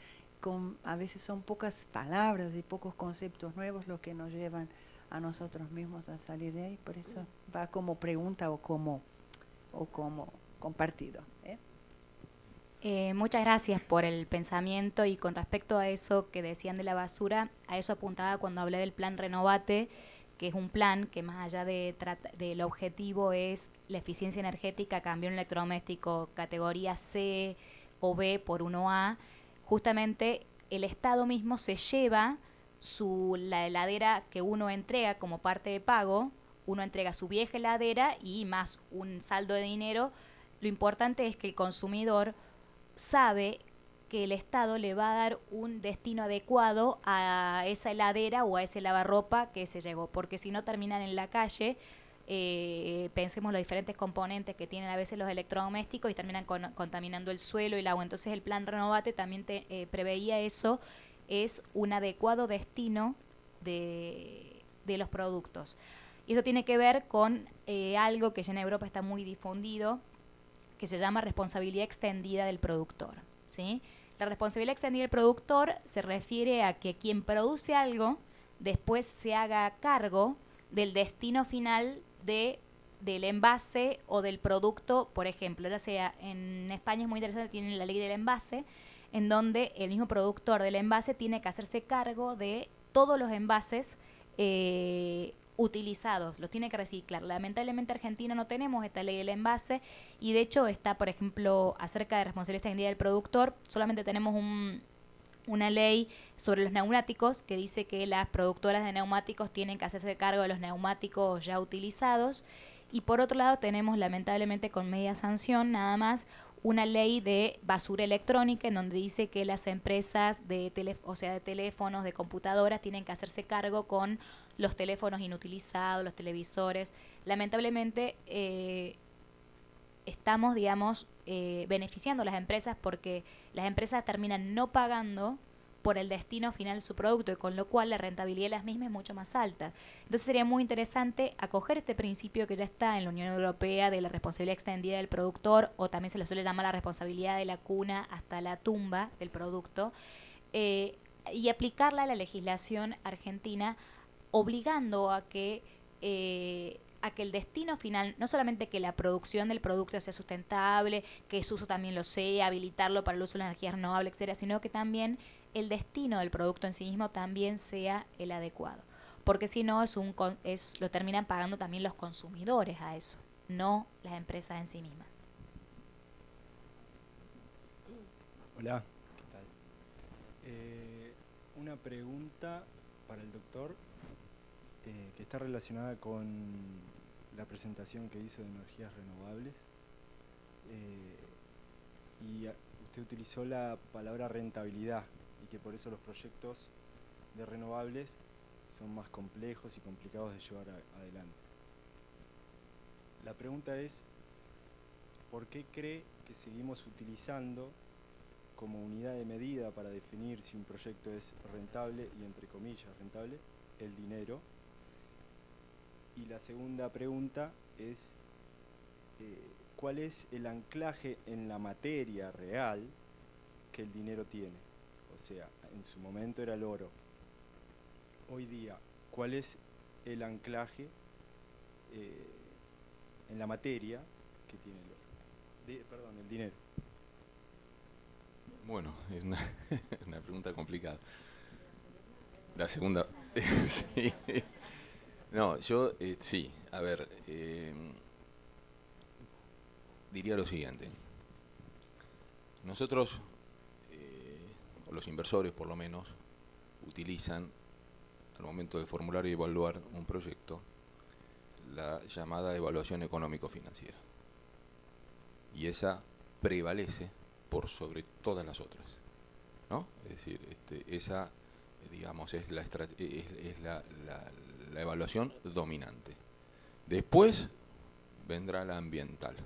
H: a veces son pocas palabras y pocos conceptos nuevos los que nos llevan a nosotros mismos a salir de ahí. Por eso va como pregunta o como compartido.
E: Muchas gracias por el pensamiento, y con respecto a eso que decían de la basura, a eso apuntaba cuando hablé del plan Renovate, que es un plan que más allá del objetivo es la eficiencia energética, cambiar un electrodoméstico categoría C o B por 1A. Justamente el Estado mismo se lleva la heladera que uno entrega como parte de pago, uno entrega su vieja heladera y más un saldo de dinero. Lo importante es que el consumidor sabe que el Estado le va a dar un destino adecuado a esa heladera o a ese lavarropa que se llegó, porque si no terminan en la calle. Pensemos los diferentes componentes que tienen a veces los electrodomésticos y terminan contaminando el suelo y el agua. Entonces el plan Renovate también preveía eso, es un adecuado destino de los productos. Y eso tiene que ver con algo que ya en Europa está muy difundido, que se llama responsabilidad extendida del productor, ¿sí? La responsabilidad extendida del productor se refiere a que quien produce algo después se haga cargo del destino final del envase o del producto. Por ejemplo, ya sea en España es muy interesante, tienen la ley del envase, en donde el mismo productor del envase tiene que hacerse cargo de todos los envases utilizados, los tiene que reciclar. Lamentablemente en Argentina no tenemos esta ley del envase, y de hecho está, por ejemplo, acerca de responsabilidad extendida del productor, solamente tenemos una ley sobre los neumáticos que dice que las productoras de neumáticos tienen que hacerse cargo de los neumáticos ya utilizados. Y por otro lado tenemos, lamentablemente con media sanción nada más, una ley de basura electrónica en donde dice que las empresas de teléfonos, de computadoras, tienen que hacerse cargo con los teléfonos inutilizados, los televisores. Lamentablemente estamos, digamos, beneficiando a las empresas, porque las empresas terminan no pagando por el destino final de su producto, y con lo cual la rentabilidad de las mismas es mucho más alta. Entonces sería muy interesante acoger este principio que ya está en la Unión Europea de la responsabilidad extendida del productor, o también se lo suele llamar la responsabilidad de la cuna hasta la tumba del producto, y aplicarla a la legislación argentina, obligando a que el destino final, no solamente que la producción del producto sea sustentable, que su uso también lo sea, habilitarlo para el uso de la energía renovable, etcétera, sino que también el destino del producto en sí mismo también sea el adecuado. Porque si no, lo terminan pagando también los consumidores a eso, no las empresas en sí mismas.
I: Hola, ¿qué tal? Una pregunta para el doctor que está relacionada con la presentación que hizo de energías renovables. Y usted utilizó la palabra rentabilidad, y que por eso los proyectos de renovables son más complejos y complicados de llevar adelante. La pregunta es, ¿por qué cree que seguimos utilizando como unidad de medida para definir si un proyecto es rentable, y entre comillas rentable, el dinero? Y la segunda pregunta es, ¿cuál es el anclaje en la materia real que el dinero tiene? O sea, en su momento era el oro. Hoy día, ¿cuál es el anclaje en la materia que tiene el oro? Perdón, el dinero.
D: Bueno, es una pregunta complicada. La segunda. Sí. No, yo sí, a ver, diría lo siguiente. Nosotros, o los inversores por lo menos, utilizan al momento de formular y evaluar un proyecto la llamada evaluación económico-financiera. Y esa prevalece por sobre todas las otras, ¿no? Es decir, esa, digamos, es la evaluación dominante. Después vendrá la ambiental.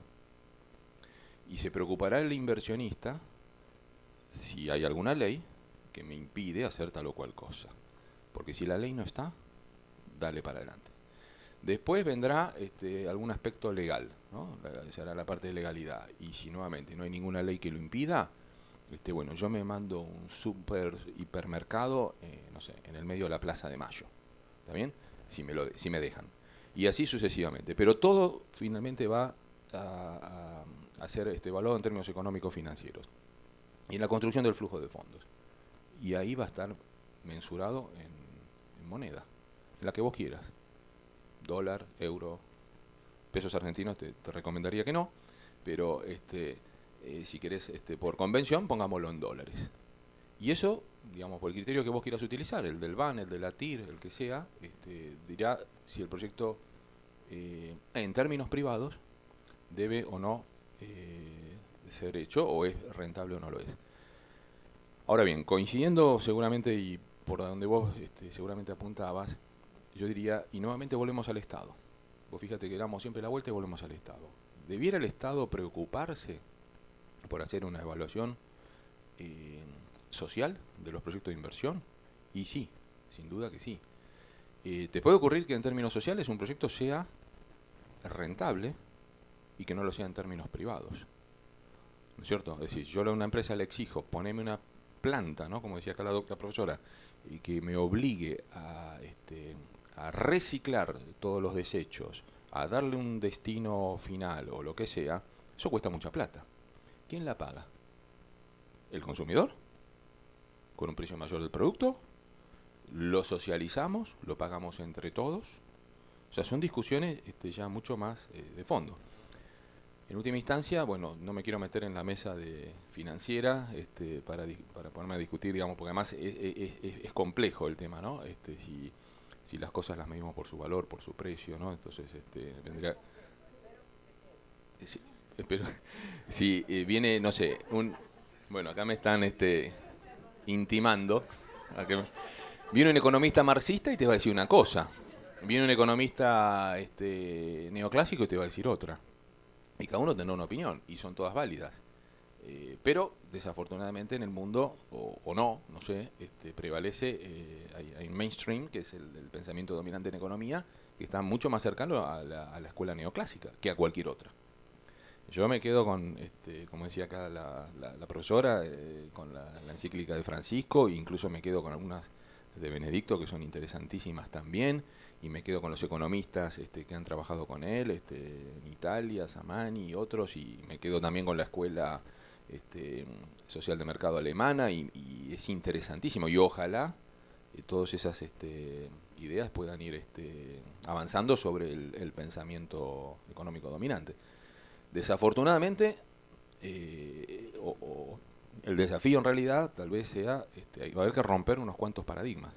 D: Y se preocupará el inversionista si hay alguna ley que me impide hacer tal o cual cosa. Porque si la ley no está, dale para adelante. Después vendrá algún aspecto legal, ¿no? Será la parte de legalidad. Y si nuevamente no hay ninguna ley que lo impida, bueno, yo me mando un hipermercado, no sé, en el medio de la Plaza de Mayo. ¿Está bien? Si me dejan. Y así sucesivamente. Pero todo finalmente va a ser evaluado en términos económicos financieros. Y en la construcción del flujo de fondos. Y ahí va a estar mensurado en moneda, en la que vos quieras. Dólar, euro, pesos argentinos, te recomendaría que no, pero si querés por convención, pongámoslo en dólares. Y eso, digamos, por el criterio que vos quieras utilizar, el del BAN, el de la TIR, el que sea, dirá si el proyecto, en términos privados, debe o no ser hecho, o es rentable o no lo es. Ahora bien, coincidiendo seguramente, y por donde vos seguramente apuntabas, yo diría, y nuevamente volvemos al Estado. Vos fíjate que damos siempre la vuelta y volvemos al Estado. ¿Debiera el Estado preocuparse por hacer una evaluación social de los proyectos de inversión? Y sí, sin duda que sí. ¿Te puede ocurrir que en términos sociales un proyecto sea rentable y que no lo sea en términos privados? ¿No es cierto? Es decir, yo a una empresa le exijo, poneme una planta, ¿no? Como decía acá la doctora profesora, y que me obligue a reciclar todos los desechos, a darle un destino final o lo que sea, eso cuesta mucha plata. ¿Quién la paga? ¿El consumidor? ¿Con un precio mayor del producto? ¿Lo socializamos? ¿Lo pagamos entre todos? O sea, son discusiones ya mucho más de fondo. En última instancia, bueno, no me quiero meter en la mesa financiera para ponerme a discutir, digamos, porque además es complejo el tema, ¿no? Si las cosas las medimos por su valor, por su precio, ¿no? Entonces, vendría... Sí, espero, si viene, no sé, bueno, acá me están intimando. Viene un economista marxista y te va a decir una cosa. Viene un economista neoclásico y te va a decir otra. Y cada uno tendrá una opinión, y son todas válidas. Pero, desafortunadamente, en el mundo, o no sé, prevalece, hay un mainstream, que es el pensamiento dominante en economía, que está mucho más cercano a la escuela neoclásica que a cualquier otra. Yo me quedo con, como decía acá la profesora, con la encíclica de Francisco, e incluso me quedo con algunas de Benedicto, que son interesantísimas también, y me quedo con los economistas que han trabajado con él, en Italia, Samani y otros, y me quedo también con la escuela social de mercado alemana, y es interesantísimo, y ojalá todas esas ideas puedan ir avanzando sobre el pensamiento económico dominante. Desafortunadamente, el desafío en realidad tal vez sea, va a haber que romper unos cuantos paradigmas.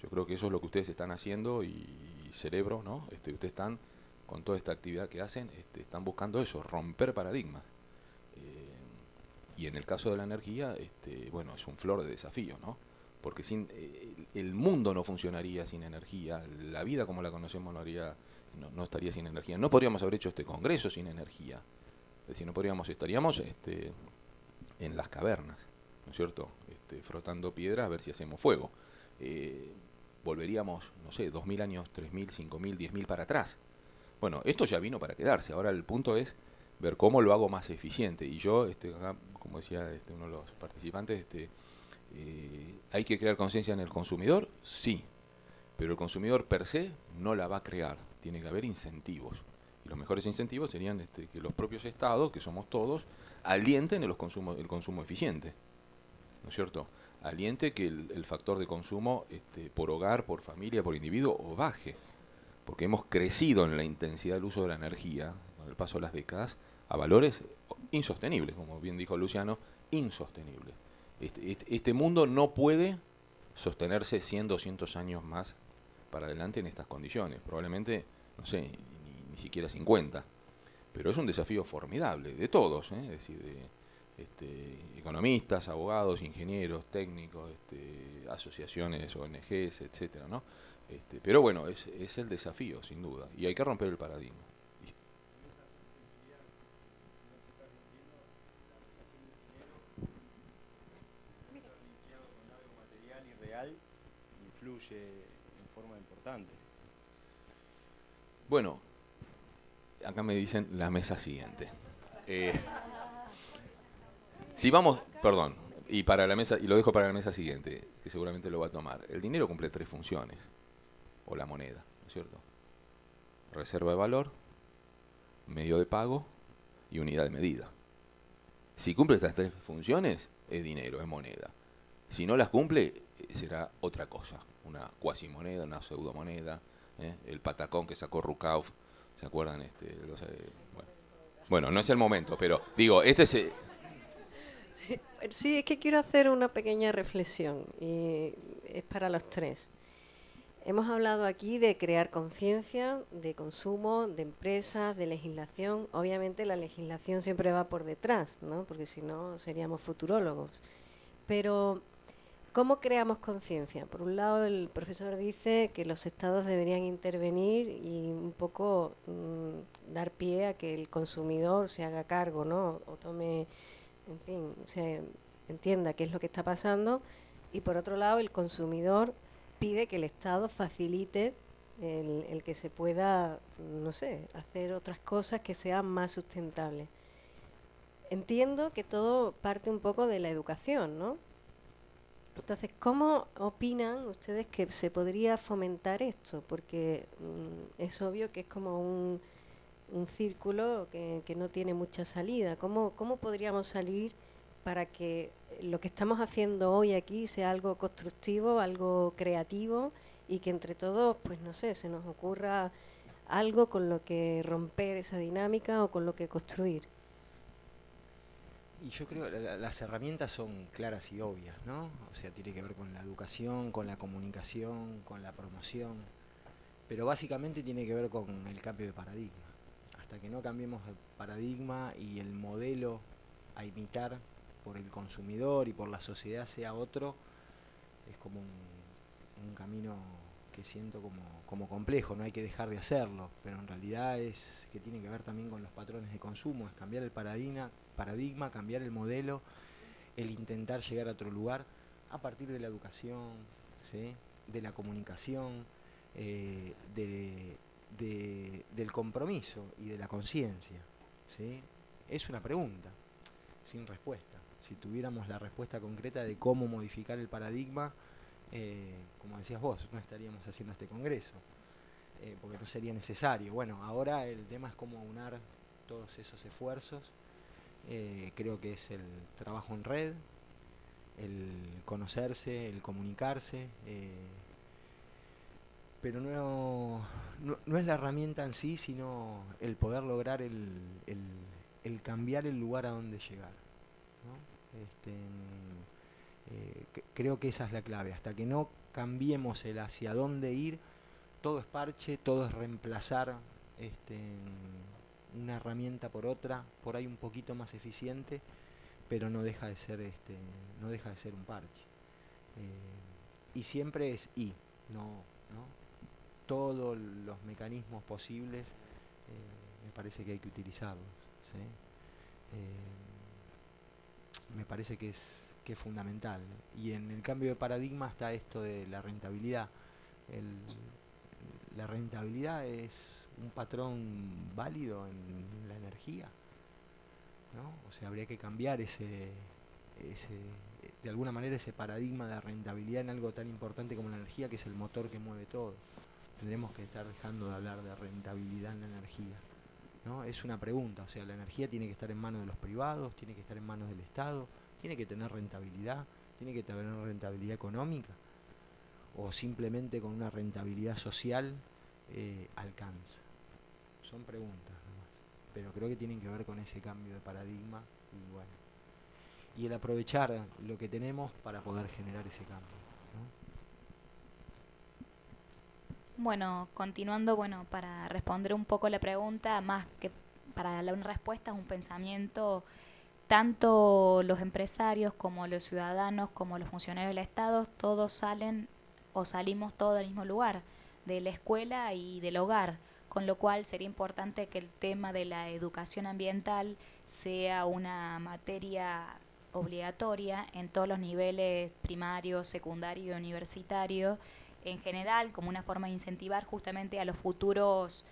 D: Yo creo que eso es lo que ustedes están haciendo, y Cerebro, ¿no? Ustedes están, con toda esta actividad que hacen, están buscando eso, romper paradigmas. Y en el caso de la energía, bueno, es un flor de desafío, ¿no? Porque el mundo no funcionaría sin energía, la vida como la conocemos no estaría sin energía. No podríamos haber hecho este congreso sin energía. Es decir, estaríamos en las cavernas, ¿no es cierto? Frotando piedras a ver si hacemos fuego. Volveríamos, no sé, 2000 años, 3000, 5000, 10.000 para atrás. Bueno, esto ya vino para quedarse. Ahora el punto es ver cómo lo hago más eficiente. Y yo, acá, como decía uno de los participantes, ¿hay que crear conciencia en el consumidor? Sí, pero el consumidor per se no la va a crear. Tiene que haber incentivos. Y los mejores incentivos serían que los propios estados, que somos todos, alienten el consumo eficiente. ¿No es cierto? Aliente que el factor de consumo por hogar, por familia, por individuo, o baje. Porque hemos crecido en la intensidad del uso de la energía, con el paso de las décadas, a valores insostenibles, como bien dijo Luciano, insostenibles. Este mundo no puede sostenerse 100, 200 años más para adelante en estas condiciones. Probablemente, no sé, ni siquiera 50. Pero es un desafío formidable de todos, es decir, de economistas, abogados, ingenieros, técnicos, asociaciones, ONGs, etcétera, ¿no? Pero bueno, es el desafío, sin duda, y hay que romper el paradigma.
I: Material y real influye en forma importante.
D: Bueno, acá me dicen la mesa siguiente. Si vamos, perdón, y para la mesa, y lo dejo para la mesa siguiente, que seguramente lo va a tomar. El dinero cumple 3 funciones, o la moneda, ¿no es cierto? Reserva de valor, medio de pago y unidad de medida. Si cumple estas 3 funciones, es dinero, es moneda. Si no las cumple, será otra cosa, una cuasimoneda, una pseudomoneda, el patacón que sacó Rukauf, ¿se acuerdan? Bueno, no es el momento, pero digo,
B: Sí, es que quiero hacer una pequeña reflexión y es para los tres. Hemos hablado aquí de crear conciencia, de consumo, de empresas, de legislación. Obviamente la legislación siempre va por detrás, ¿no? Porque si no seríamos futurólogos. Pero ¿cómo creamos conciencia? Por un lado, el profesor dice que los estados deberían intervenir y un poco dar pie a que el consumidor se haga cargo, ¿no? O tome, en fin, se entienda qué es lo que está pasando. Y por otro lado, el consumidor pide que el Estado facilite el que se pueda, no sé, hacer otras cosas que sean más sustentables. Entiendo que todo parte un poco de la educación, ¿no? Entonces, ¿cómo opinan ustedes que se podría fomentar esto? Porque es obvio que es como un círculo que no tiene mucha salida. ¿Cómo podríamos salir para que lo que estamos haciendo hoy aquí sea algo constructivo, algo creativo y que entre todos, pues no sé, se nos ocurra algo con lo que romper esa dinámica o con lo que construir?
C: Y yo creo que las herramientas son claras y obvias, ¿no? O sea, tiene que ver con la educación, con la comunicación, con la promoción, pero básicamente tiene que ver con el cambio de paradigma. Hasta que no cambiemos el paradigma y el modelo a imitar por el consumidor y por la sociedad sea otro, es como un camino que siento como complejo. No hay que dejar de hacerlo, pero en realidad es que tiene que ver también con los patrones de consumo, es cambiar el paradigma, cambiar el modelo, el intentar llegar a otro lugar a partir de la educación, ¿sí? De la comunicación, del compromiso y de la conciencia, ¿sí? Es una pregunta sin respuesta. Si tuviéramos la respuesta concreta de cómo modificar el paradigma, como decías vos, no estaríamos haciendo este congreso, porque no sería necesario. Bueno, ahora el tema es cómo aunar todos esos esfuerzos. Creo que es el trabajo en red, el conocerse, el comunicarse, pero no es la herramienta en sí, sino el poder lograr el cambiar el lugar a donde llegar, ¿no? Creo que esa es la clave. Hasta que no cambiemos el hacia dónde ir, todo es parche, todo es reemplazar una herramienta por otra, por ahí un poquito más eficiente, pero no deja de ser un parche. Y siempre es ¿no? Todos los mecanismos posibles me parece que hay que utilizarlos, ¿sí? Me parece que es fundamental. Y en el cambio de paradigma está esto de la rentabilidad. La rentabilidad es un patrón válido en la energía, ¿no? O sea, habría que cambiar de alguna manera ese paradigma de rentabilidad en algo tan importante como la energía, que es el motor que mueve todo. Tendremos que estar dejando de hablar de rentabilidad en la energía, ¿no? Es una pregunta, o sea, la energía tiene que estar en manos de los privados, tiene que estar en manos del Estado, tiene que tener rentabilidad, tiene que tener rentabilidad económica, o simplemente con una rentabilidad social alcanza. Son preguntas nomás, pero creo que tienen que ver con ese cambio de paradigma y bueno, y el aprovechar lo que tenemos para poder generar ese cambio, ¿no?
E: Bueno, continuando, bueno, para responder un poco la pregunta, más que para dar una respuesta, es un pensamiento, tanto los empresarios como los ciudadanos, como los funcionarios del Estado, todos salen o salimos todos del mismo lugar, de la escuela y del hogar, con lo cual sería importante que el tema de la educación ambiental sea una materia obligatoria en todos los niveles primario, secundario y universitario, en general, como una forma de incentivar justamente a los futuros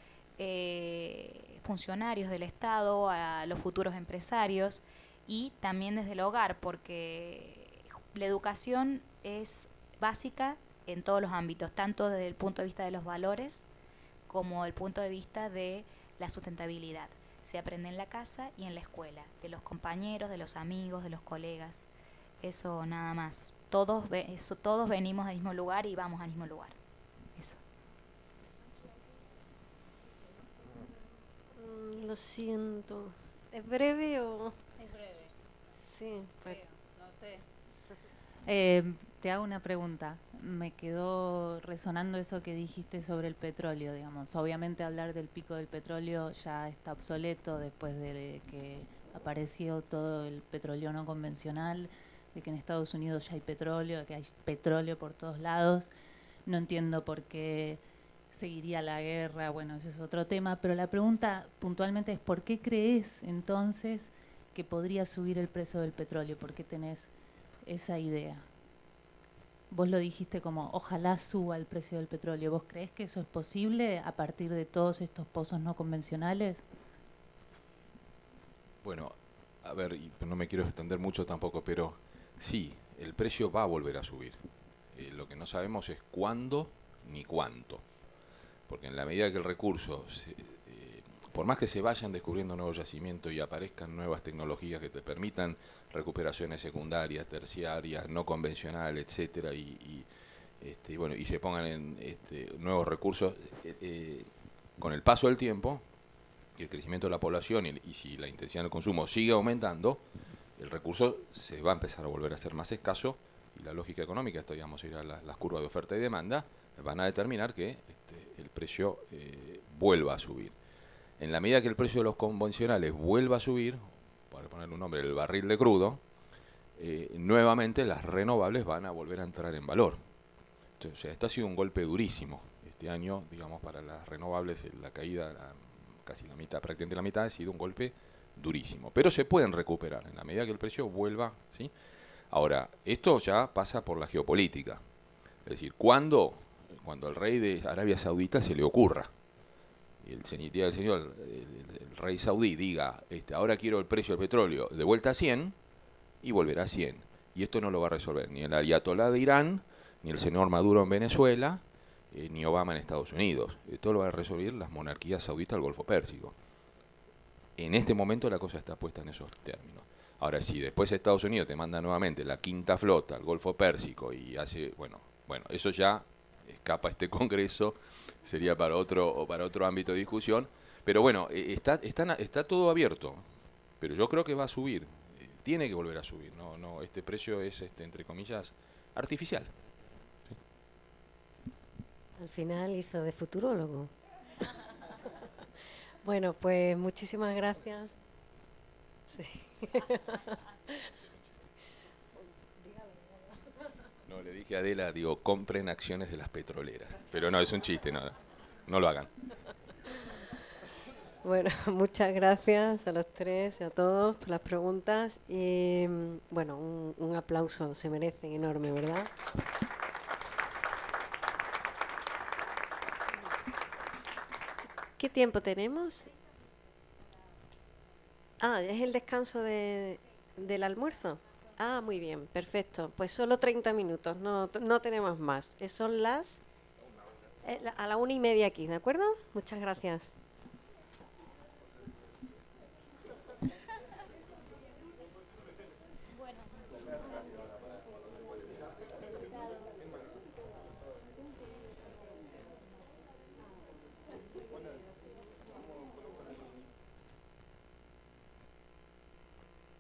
E: funcionarios del Estado, a los futuros empresarios, y también desde el hogar, porque la educación es básica en todos los ámbitos, tanto desde el punto de vista de los valores como el punto de vista de la sustentabilidad. Se aprende en la casa y en la escuela, de los compañeros, de los amigos, de los colegas. Eso nada más. Todos venimos del mismo lugar y vamos al mismo lugar. Eso.
B: Lo siento. ¿Es breve o...?
J: Es breve.
B: Sí, pues...
J: No sé. Te hago una pregunta. Me quedó resonando eso que dijiste sobre el petróleo, digamos. Obviamente hablar del pico del petróleo ya está obsoleto después de que apareció todo el petróleo no convencional, de que en Estados Unidos ya hay petróleo, de que hay petróleo por todos lados. No entiendo por qué seguiría la guerra, bueno, ese es otro tema, pero la pregunta puntualmente es ¿por qué crees entonces que podría subir el precio del petróleo? ¿Por qué tenés esa idea? Vos lo dijiste como ojalá suba el precio del petróleo. ¿Vos creés que eso es posible a partir de todos estos pozos no convencionales?
D: Bueno, a ver, y no me quiero extender mucho tampoco, pero sí, el precio va a volver a subir. Lo que no sabemos es cuándo ni cuánto. Porque en la medida que el recurso, por más que se vayan descubriendo nuevos yacimientos y aparezcan nuevas tecnologías que te permitan recuperaciones secundarias, terciarias, no convencionales, etcétera, y bueno, y se pongan en nuevos recursos, con el paso del tiempo y el crecimiento de la población y si la intensidad del consumo sigue aumentando, el recurso se va a empezar a volver a ser más escaso y la lógica económica, esto digamos, irá a las curvas de oferta y demanda, van a determinar que el precio vuelva a subir. En la medida que el precio de los convencionales vuelva a subir, para ponerle un nombre, el barril de crudo, nuevamente las renovables van a volver a entrar en valor. Entonces, o sea, esto ha sido un golpe durísimo. Este año, digamos, para las renovables, la caída, casi la mitad, prácticamente la mitad, ha sido un golpe durísimo. Pero se pueden recuperar en la medida que el precio vuelva, ¿sí? Ahora, esto ya pasa por la geopolítica. Es decir, cuando al rey de Arabia Saudita se le ocurra, y el rey saudí diga, ahora quiero el precio del petróleo de vuelta a 100, y volverá a 100. Y esto no lo va a resolver ni el ayatolá de Irán, ni el señor Maduro en Venezuela, ni Obama en Estados Unidos. Esto lo va a resolver las monarquías sauditas del Golfo Pérsico. En este momento la cosa está puesta en esos términos. Ahora, si después Estados Unidos te manda nuevamente la quinta flota al Golfo Pérsico y hace, bueno, eso ya escapa este Congreso, sería para otro ámbito de discusión, pero bueno, está todo abierto, pero yo creo que va a subir, tiene que volver a subir, no, este precio es, entre comillas, artificial. ¿Sí?
B: Al final hizo de futurólogo. Bueno, pues muchísimas gracias. Sí.
D: No, le dije a Adela, compren acciones de las petroleras. Pero no, es un chiste, no lo hagan.
B: Bueno, muchas gracias a los tres y a todos por las preguntas. Y bueno, un aplauso se merecen enorme, ¿verdad? ¿Qué tiempo tenemos? Ah, es el descanso del almuerzo. Ah, muy bien, perfecto. Pues solo 30 minutos, no tenemos más. Son las a la 1:30 aquí, ¿de acuerdo? Muchas gracias.